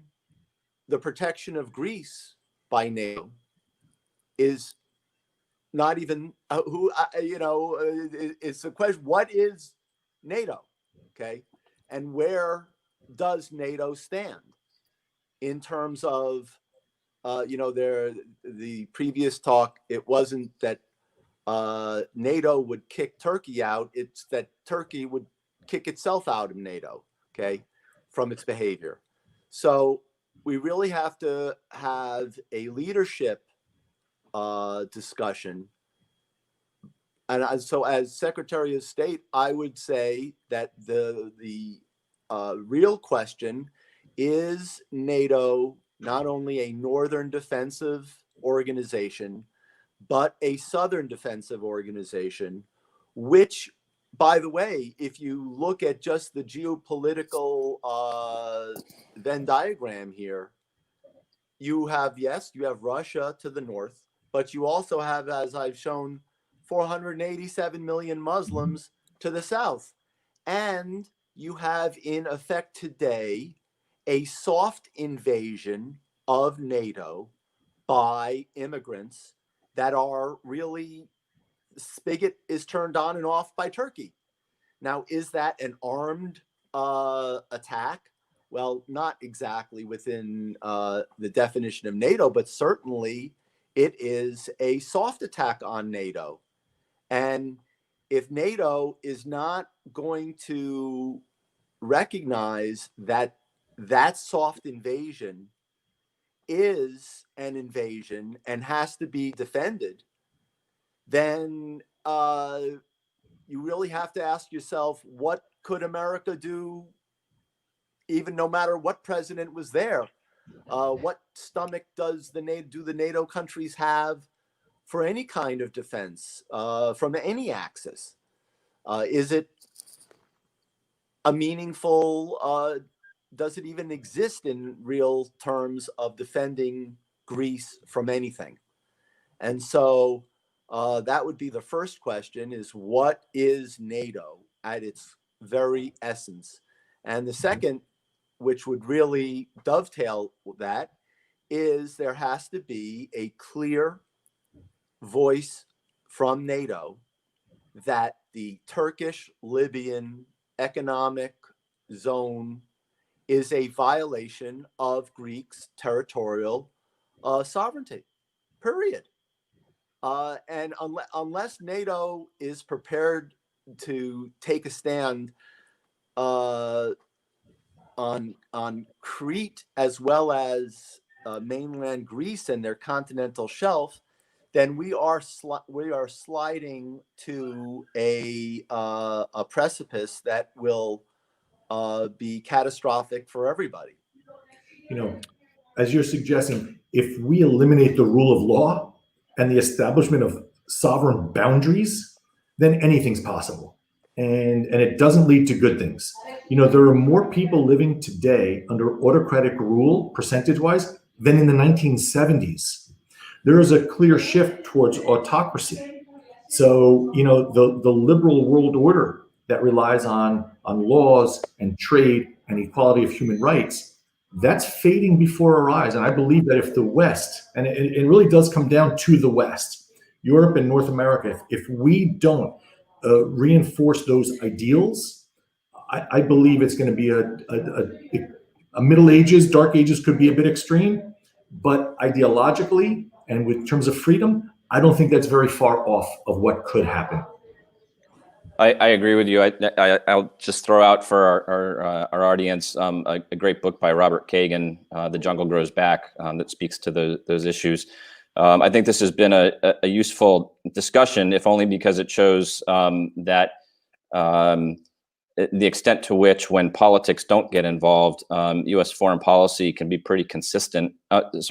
the protection of Greece by NATO is not even it's the question, what is NATO? Okay, and where does NATO stand in terms of the previous talk? It wasn't that NATO would kick Turkey out, it's that Turkey would kick itself out of NATO, okay, from its behavior. So we really have to have a leadership discussion. And so as Secretary of State, I would say that the real question is NATO not only a northern defensive organization, but a southern defensive organization, which, by the way, if you look at just the geopolitical Venn diagram here, you have Russia to the north, but you also have, as I've shown, 487 million Muslims to the south. And you have, in effect today, a soft invasion of NATO by immigrants that are really, spigot is turned on and off by Turkey. Now, is that an armed attack? Well, not exactly within the definition of NATO, but certainly it is a soft attack on NATO. And if NATO is not going to recognize that that soft invasion is an invasion and has to be defended, then you really have to ask yourself, what could America do, even no matter what president was there? What stomach do the NATO countries have for any kind of defense from any axis? Is it a meaningful, does it even exist in real terms of defending Greece from anything? And so that would be the first question, is what is NATO at its very essence? And the second, which would really dovetail that, is there has to be a clear voice from NATO that the Turkish Libyan economic zone is a violation of Greece's territorial sovereignty, period. And unless NATO is prepared to take a stand on Crete as well as mainland Greece and their continental shelf, then we are sliding to a precipice that will be catastrophic for everybody. You know, as you're suggesting, if we eliminate the rule of law and the establishment of sovereign boundaries, then anything's possible. And it doesn't lead to good things. You know, there are more people living today under autocratic rule, percentage-wise, than in the 1970s. There is a clear shift towards autocracy. So, you know, the liberal world order that relies on laws and trade and equality of human rights, that's fading before our eyes. And I believe that if the West, and it really does come down to the West, Europe and North America, if we don't reinforce those ideals, I believe it's going to be a Middle Ages, Dark Ages could be a bit extreme, but ideologically and with terms of freedom, I don't think that's very far off of what could happen. I agree with you. I'll just throw out for our audience a great book by Robert Kagan, The Jungle Grows Back, that speaks to those issues. I think this has been a useful discussion, if only because it shows that the extent to which, when politics don't get involved, U.S. foreign policy can be pretty consistent. U.S.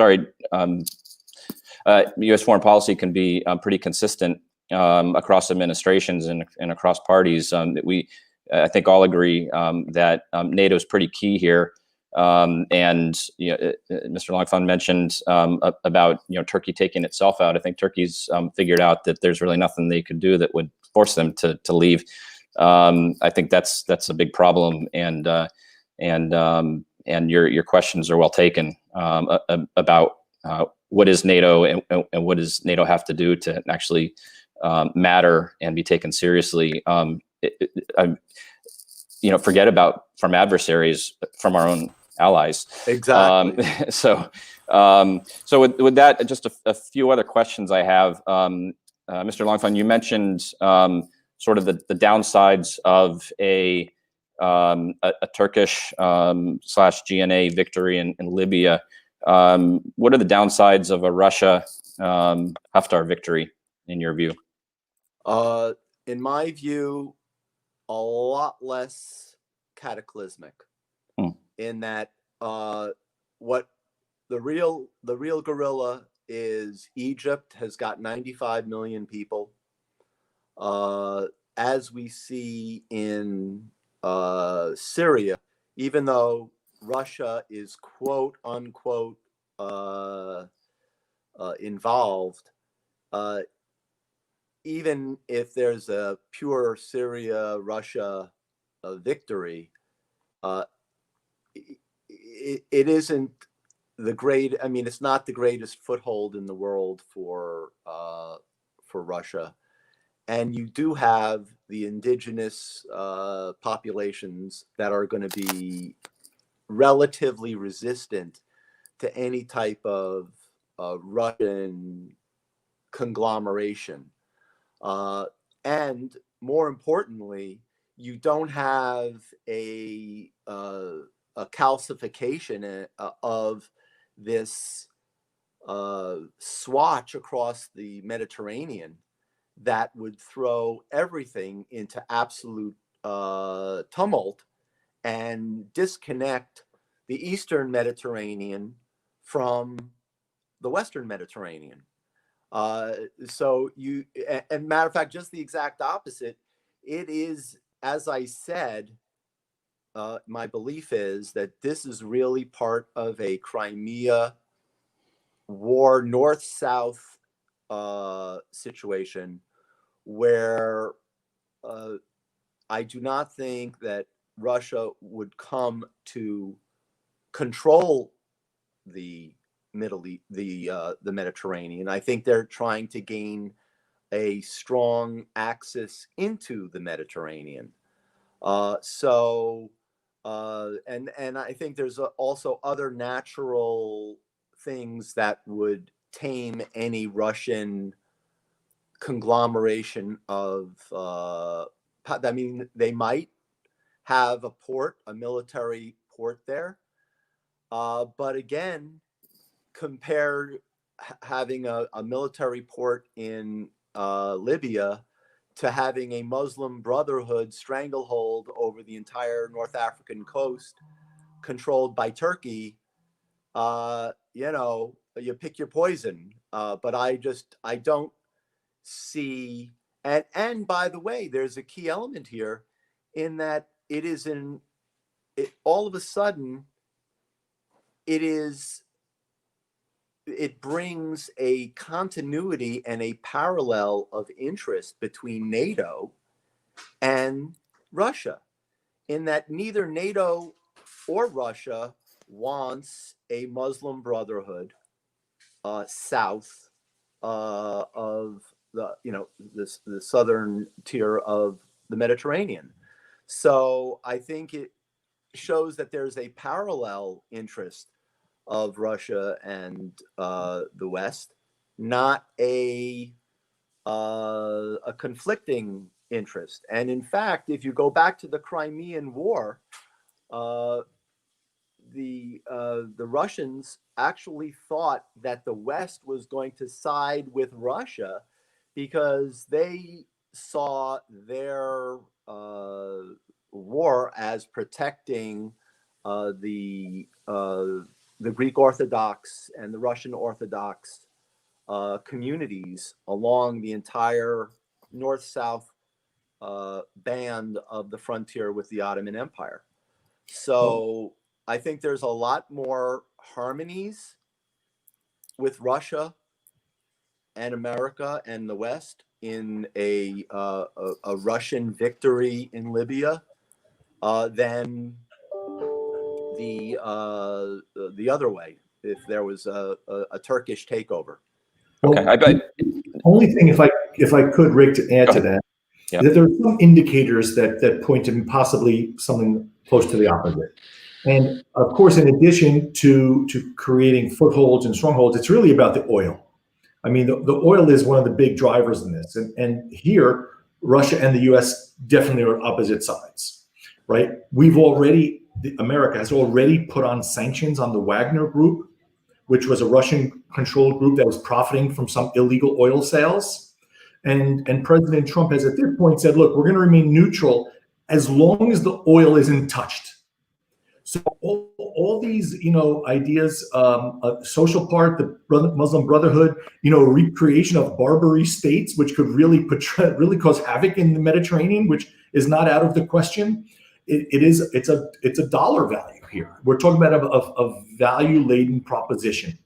foreign policy can be pretty consistent across administrations and across parties. I think all agree that NATO is pretty key here. And you know, Mr. Langfan mentioned about Turkey taking itself out. I think Turkey's figured out that there's really nothing they could do that would force them to leave. I think that's a big problem, and your questions are well taken about what is NATO and what does NATO have to do to actually matter and be taken seriously. Forget about from adversaries, from our own allies. Exactly. So with that, just a few other questions I have. Mr. Langfan, you mentioned sort of the downsides of a Turkish / GNA victory in Libya. What are the downsides of a Russia Haftar victory, in your view? In my view, a lot less cataclysmic. In that what the real gorilla is Egypt has got 95 million people. As we see in Syria, even though Russia is quote unquote involved, even if there's a pure Syria-Russia victory, it isn't it's not the greatest foothold in the world for Russia. And you do have the indigenous populations that are going to be relatively resistant to any type of Russian conglomeration. And more importantly, you don't have a calcification of this swatch across the Mediterranean that would throw everything into absolute tumult and disconnect the Eastern Mediterranean from the Western Mediterranean. So and matter of fact, just the exact opposite. It is, as I said, my belief is that this is really part of a Crimea war, north-south situation, where I do not think that Russia would come to control the Mediterranean. I think they're trying to gain a strong axis into the Mediterranean. And I think there's also other natural things that would tame any Russian conglomeration of, they might have a military port there. But again, compare having a military port in Libya to having a Muslim Brotherhood stranglehold over the entire North African coast controlled by Turkey. You pick your poison. But I don't see, and by the way, there's a key element here in that all of a sudden, it brings a continuity and a parallel of interest between NATO and Russia, in that neither NATO or Russia wants a Muslim Brotherhood south of the southern tier of the Mediterranean. So I think it shows that there's a parallel interest of Russia and the West, not a conflicting interest. And in fact, if you go back to the Crimean War, the Russians actually thought that the West was going to side with Russia because they saw their war as protecting the Greek Orthodox and the Russian Orthodox communities along the entire north-south band of the frontier with the Ottoman Empire. So I think there's a lot more harmonies with Russia and America and the West in a Russian victory in Libya than the other way, if there was a Turkish takeover. Okay, I bet. Only thing, if I could, Rick, to add to that, Yeah. that there are some indicators that point to possibly something close to the opposite. And of course, in addition to creating footholds and strongholds, it's really about the oil. I mean, the oil is one of the big drivers in this. And here, Russia and the US definitely are opposite sides, right? America has already put on sanctions on the Wagner Group, which was a Russian-controlled group that was profiting from some illegal oil sales. And President Trump has at this point said, look, we're going to remain neutral as long as the oil isn't touched. So all these, ideas, social part, the Muslim Brotherhood, recreation of Barbary states, which could really cause havoc in the Mediterranean, which is not out of the question. It's a dollar value here. We're talking about a value-laden proposition.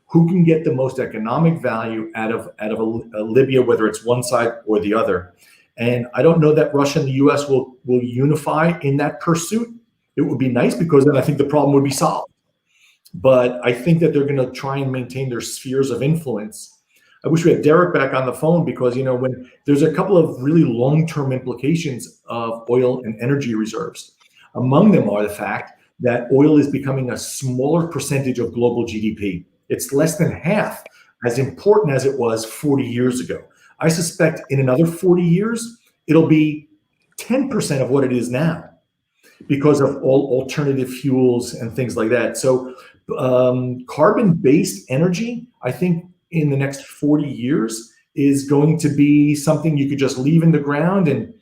Who can get the most economic value out of a Libya, whether it's one side or the other? And I don't know that Russia and the U.S. will unify in that pursuit. It would be nice, because then I think the problem would be solved. But I think that they're going to try and maintain their spheres of influence. I wish we had Derek back on the phone, because when there's a couple of really long-term implications of oil and energy reserves. Among them are the fact that oil is becoming a smaller percentage of global GDP. It's less than half as important as it was 40 years ago. I suspect in another 40 years, it'll be 10% of what it is now, because of all alternative fuels and things like that. So carbon-based energy, I think in the next 40 years is going to be something you could just leave in the ground and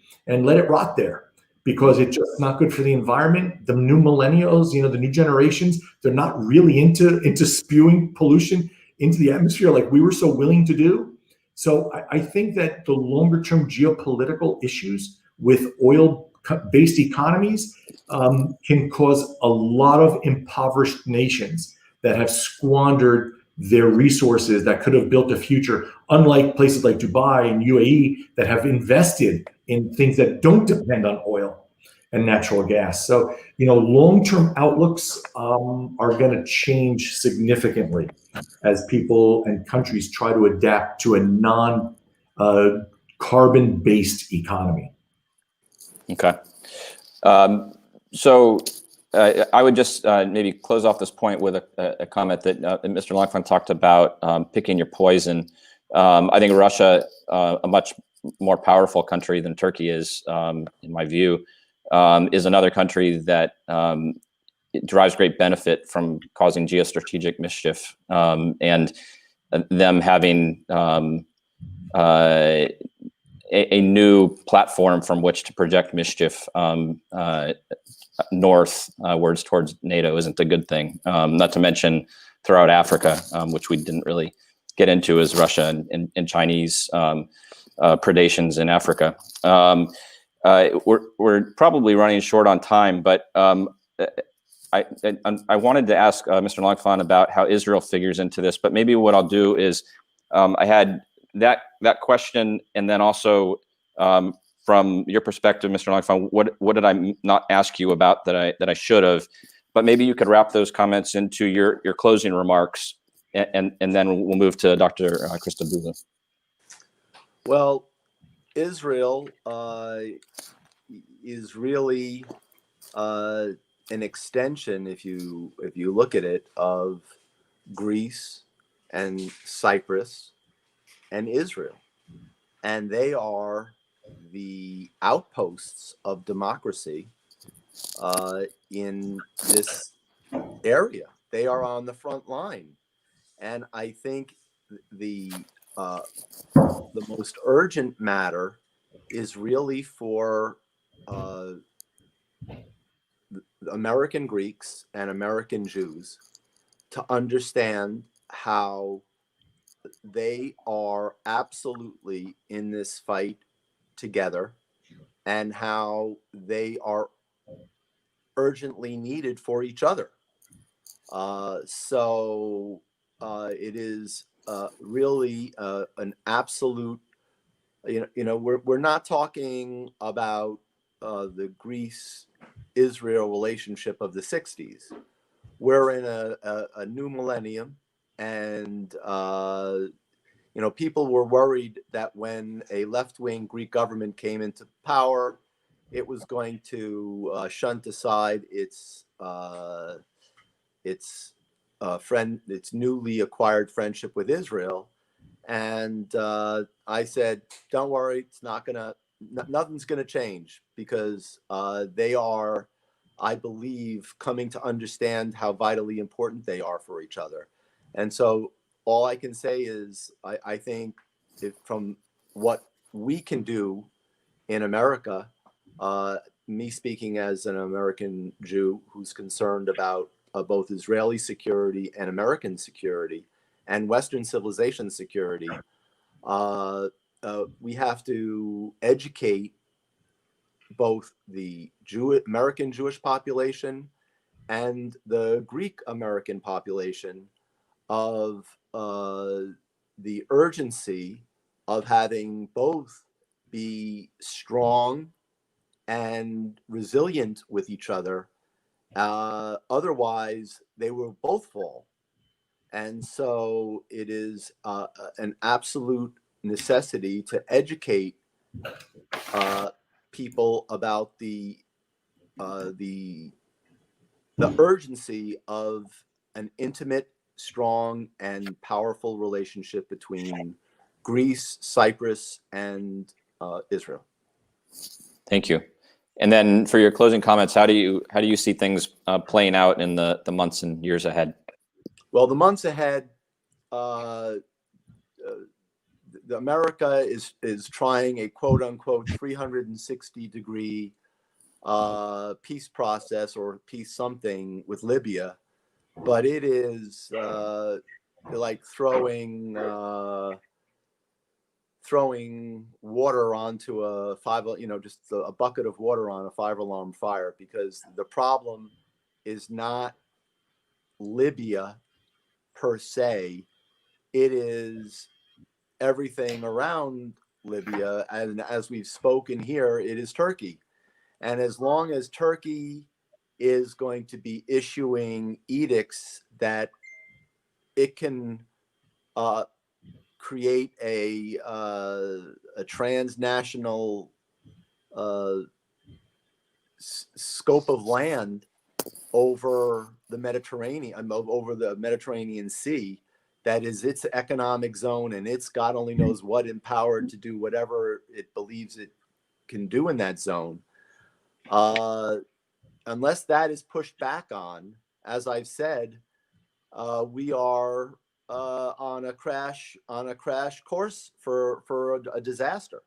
let it rot there, because it's just not good for the environment. The new millennials, the new generations, they're not really into spewing pollution into the atmosphere like we were so willing to do. So I think that the longer term geopolitical issues with oil-based economies can cause a lot of impoverished nations that have squandered their resources that could have built a future, unlike places like Dubai and UAE that have invested in things that don't depend on oil and natural gas. So, long-term outlooks are going to change significantly as people and countries try to adapt to a non-carbon-based economy. Okay. So I would just maybe close off this point with a comment that Mr. Langfan talked about picking your poison. I think Russia, a much more powerful country than Turkey is, in my view, is another country that derives great benefit from causing geostrategic mischief, and them having a new platform from which to project mischief northwards towards NATO isn't a good thing. Not to mention throughout Africa, which we didn't really get into, is Russia and Chinese predations in Africa. We're probably running short on time, but I wanted to ask Mr. Langfan about how Israel figures into this. But maybe what I'll do is I had that question, and then also from your perspective, Mr. Langfan, what did I not ask you about that I should have? But maybe you could wrap those comments into your closing remarks, and then we'll move to Dr. Christodoulou. Well, Israel is really an extension, if you look at it, of Greece and Cyprus and Israel, and they are the outposts of democracy in this area. They are on the front line, and I think the most urgent matter is really for American Greeks and American Jews to understand how they are absolutely in this fight together, and how they are urgently needed for each other. So it is really an absolute, we're not talking about the Greece-Israel relationship of the 60s. We're in a new millennium, and people were worried that when a left-wing Greek government came into power, it was going to shunt aside its newly acquired friendship with Israel. And I said, don't worry, it's nothing's gonna change, because they are, I believe, coming to understand how vitally important they are for each other. And so all I can say is, I think from what we can do in America, me speaking as an American Jew who's concerned about both Israeli security and American security and Western civilization security, we have to educate both the American Jewish population and the Greek American population of the urgency of having both be strong and resilient with each other. Otherwise, they will both fall. And so it is an absolute necessity to educate people about the urgency of an intimate, strong, and powerful relationship between Greece, Cyprus, and Israel. Thank you. And then for your closing comments, how do you see things playing out in the months and years ahead? Well, the months ahead, America is trying a quote unquote 360-degree peace process or peace something with Libya, but it is like throwing water onto a just a bucket of water on a 5-alarm fire, because the problem is not Libya per se. It is everything around Libya, and as we've spoken here, it is Turkey. And as long as Turkey is going to be issuing edicts that it can create a transnational scope of land over the Mediterranean Sea, that is its economic zone, and it's God only knows what, empowered to do whatever it believes it can do in that zone. Unless that is pushed back on, as I've said, we are on a crash course for a disaster.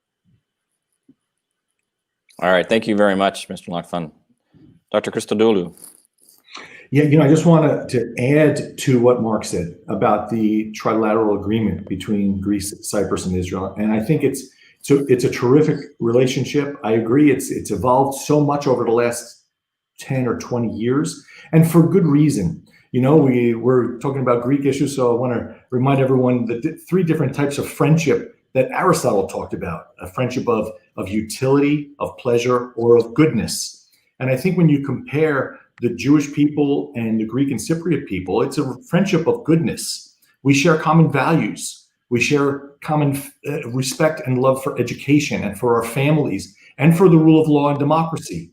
All right. Thank you very much, Mr. Langfan. Dr. Christodoulou. Yeah, I just want to add to what Mark said about the trilateral agreement between Greece, Cyprus, and Israel. And I think it's a terrific relationship. I agree. It's evolved so much over the last 10 or 20 years, and for good reason. We're talking about Greek issues, so I want to remind everyone the 3 different types of friendship that Aristotle talked about: a friendship of utility, of pleasure, or of goodness. And I think when you compare the Jewish people and the Greek and Cypriot people, it's a friendship of goodness. We share common values. We share common respect and love for education and for our families and for the rule of law and democracy.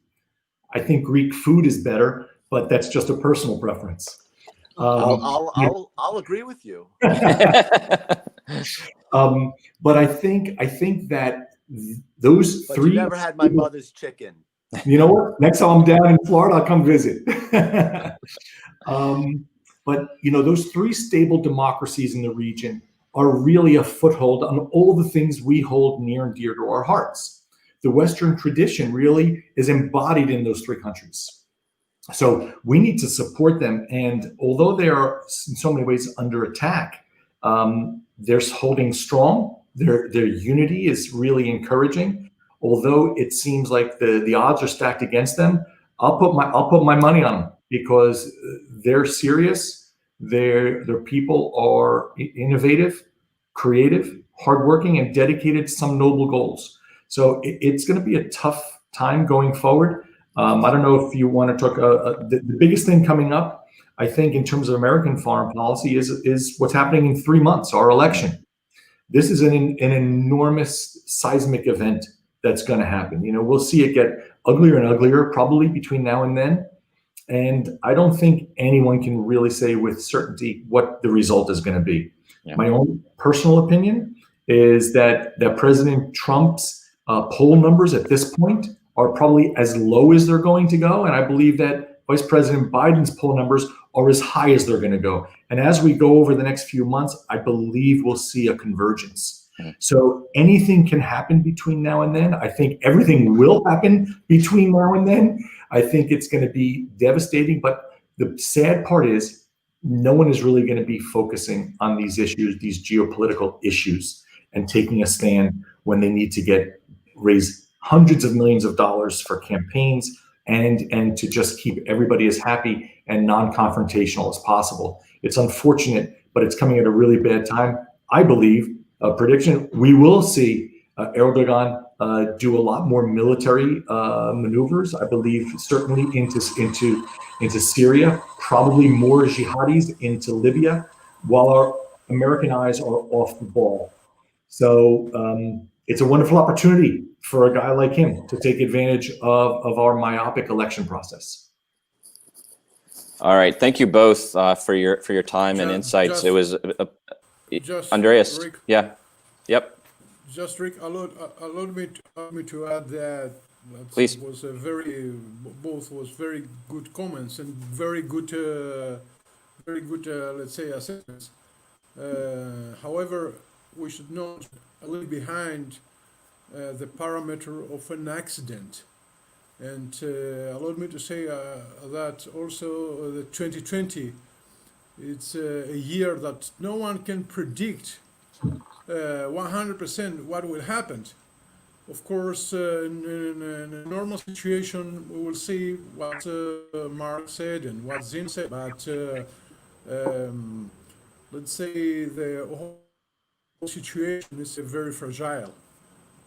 I think Greek food is better, but that's just a personal preference. I'll agree with you. But I think that those but 3. You never had my mother's chicken. You know what? Next time I'm down in Florida, I'll come visit. But those 3 stable democracies in the region are really a foothold on all the things we hold near and dear to our hearts. The Western tradition really is embodied in those 3 countries. So we need to support them. And although they are in so many ways under attack, they're holding strong. Their unity is really encouraging. Although it seems like the odds are stacked against them, I'll put my money on them, because they're serious. Their people are innovative, creative, hardworking, and dedicated to some noble goals. So it's going to be a tough time going forward. I don't know if you want to talk. The biggest thing coming up, I think, in terms of American foreign policy is what's happening in 3 months, our election. This is an enormous seismic event that's going to happen. We'll see it get uglier and uglier probably between now and then. And I don't think anyone can really say with certainty what the result is going to be. Yeah. My own personal opinion is that President Trump's poll numbers at this point are probably as low as they're going to go. And I believe that Vice President Biden's poll numbers are as high as they're going to go. And as we go over the next few months, I believe we'll see a convergence. So anything can happen between now and then. I think everything will happen between now and then. I think it's going to be devastating, but The sad part is no one is really going to be focusing on these issues, these geopolitical issues, and taking a stand when they need to raise hundreds of millions of dollars for campaigns and to just keep everybody as happy and non-confrontational as possible. It's unfortunate, but it's coming at a really bad time. I believe, prediction, we will see Erdogan do a lot more military maneuvers. I believe certainly into Syria, probably more jihadis into Libya, while our American eyes are off the ball. So it's a wonderful opportunity for a guy like him to take advantage of our myopic election process. All right, thank you both for your time and insights. It was Andreas. Rick, yeah, yep. Just Rick, allow me to add that. Please. Was both was very good comments and very good, let's say, assessments. However, we should not leave behind the parameter of an accident. And allow me to say that also the 2020, it's a year that no one can predict 100% what will happen. Of course, in a normal situation, we will see what Mark said and what Zin said, but let's say the whole situation is very fragile.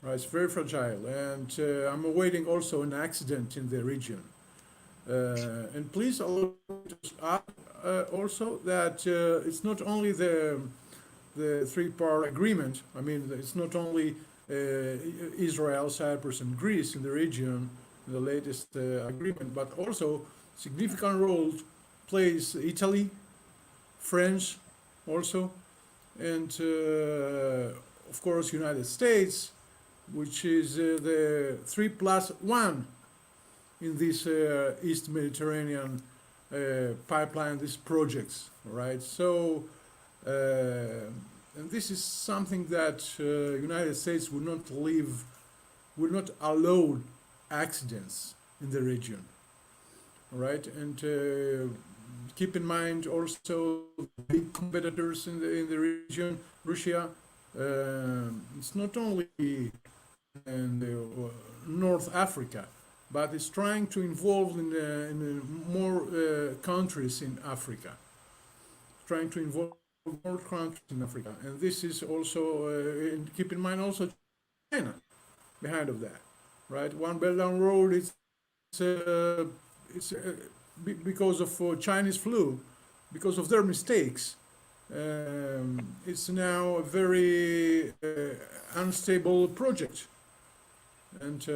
Right, it's very fragile, and I'm awaiting also an accident in the region. And please allow me to add also that it's not only the three-part agreement. I mean, it's not only Israel, Cyprus, and Greece in the region, the latest agreement, but also significant role plays Italy, France, also, and of course United States, which is the 3+1 in this East Mediterranean pipeline, these projects, right? So, and this is something that United States would not allow accidents in the region, right? And keep in mind also big competitors in the region, Russia. It's not only in North Africa, but it's trying to involve in more countries in Africa, trying to involve more countries in Africa, and this is also and keep in mind also China behind of that, right? One Belt and Road, it's because of Chinese flu, because of their mistakes. It's now a very unstable project, and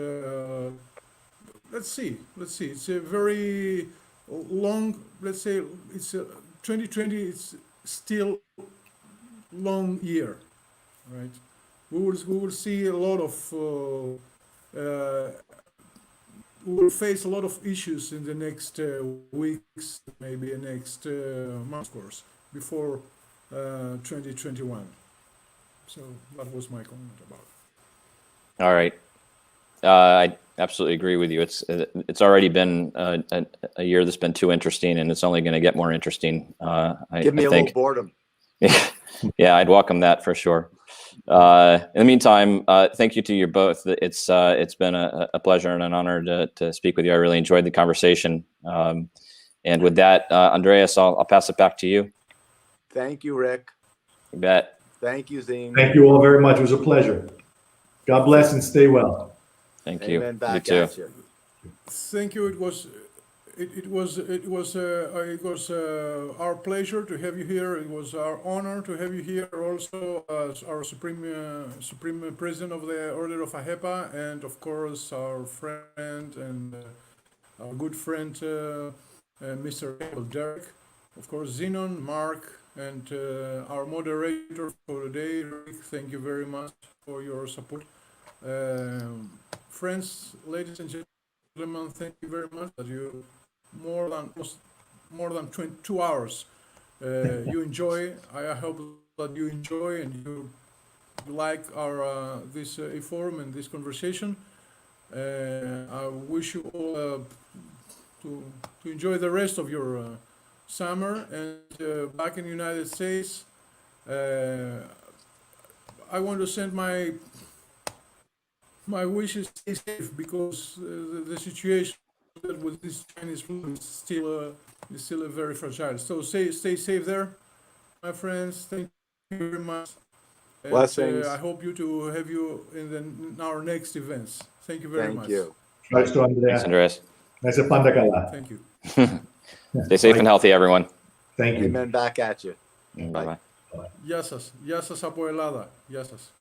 let's see. It's a very long. Let's say it's 2020. It's still long year, right? We will see a lot of. We will face a lot of issues in the next weeks, maybe the next month, of course, before 2021. So that was my comment about it. All right. I absolutely agree with you. It's already been a year that's been too interesting, and it's only going to get more interesting. Give me a little boredom. Yeah, I'd welcome that for sure. In the meantime, thank you to you both. It's been a pleasure and an honor to speak with you. I really enjoyed the conversation. And with that, Andreas, I'll pass it back to you. Thank you, Rick. You bet. Thank you, Zine. Thank you all very much. It was a pleasure. God bless and stay well. Thank you. Amen. Back you at too. you. Thank you. It was our pleasure to have you here. It was our honor to have you here also as our Supreme President of the Order of AHEPA, and of course our friend and our good friend Mr. Campbell, Derek, of course Zenon, Mark, and our moderator for today, Rick. Thank you very much for your support. Friends, ladies and gentlemen, thank you very much that you more than 22 hours you enjoy. I hope that you enjoy and you like our this forum and this conversation. I wish you all to enjoy the rest of your summer. And back in the United States, I want to send my wishes to stay safe, because the situation with this Chinese flu is still very fragile. So stay safe there, my friends. Thank you very much. And, Blessings. I hope to have you in our next events. Thank you very much. Thank you. Ευχαριστώ, Ανδρέα. Thanks, Andreas. Να είσαι πάντα καλά. Thank you. Stay safe and healthy, everyone. Thank you. Amen. Back at you. Bye-bye. Γεια σας. Γεια σας από Ελλάδα. Γεια σας.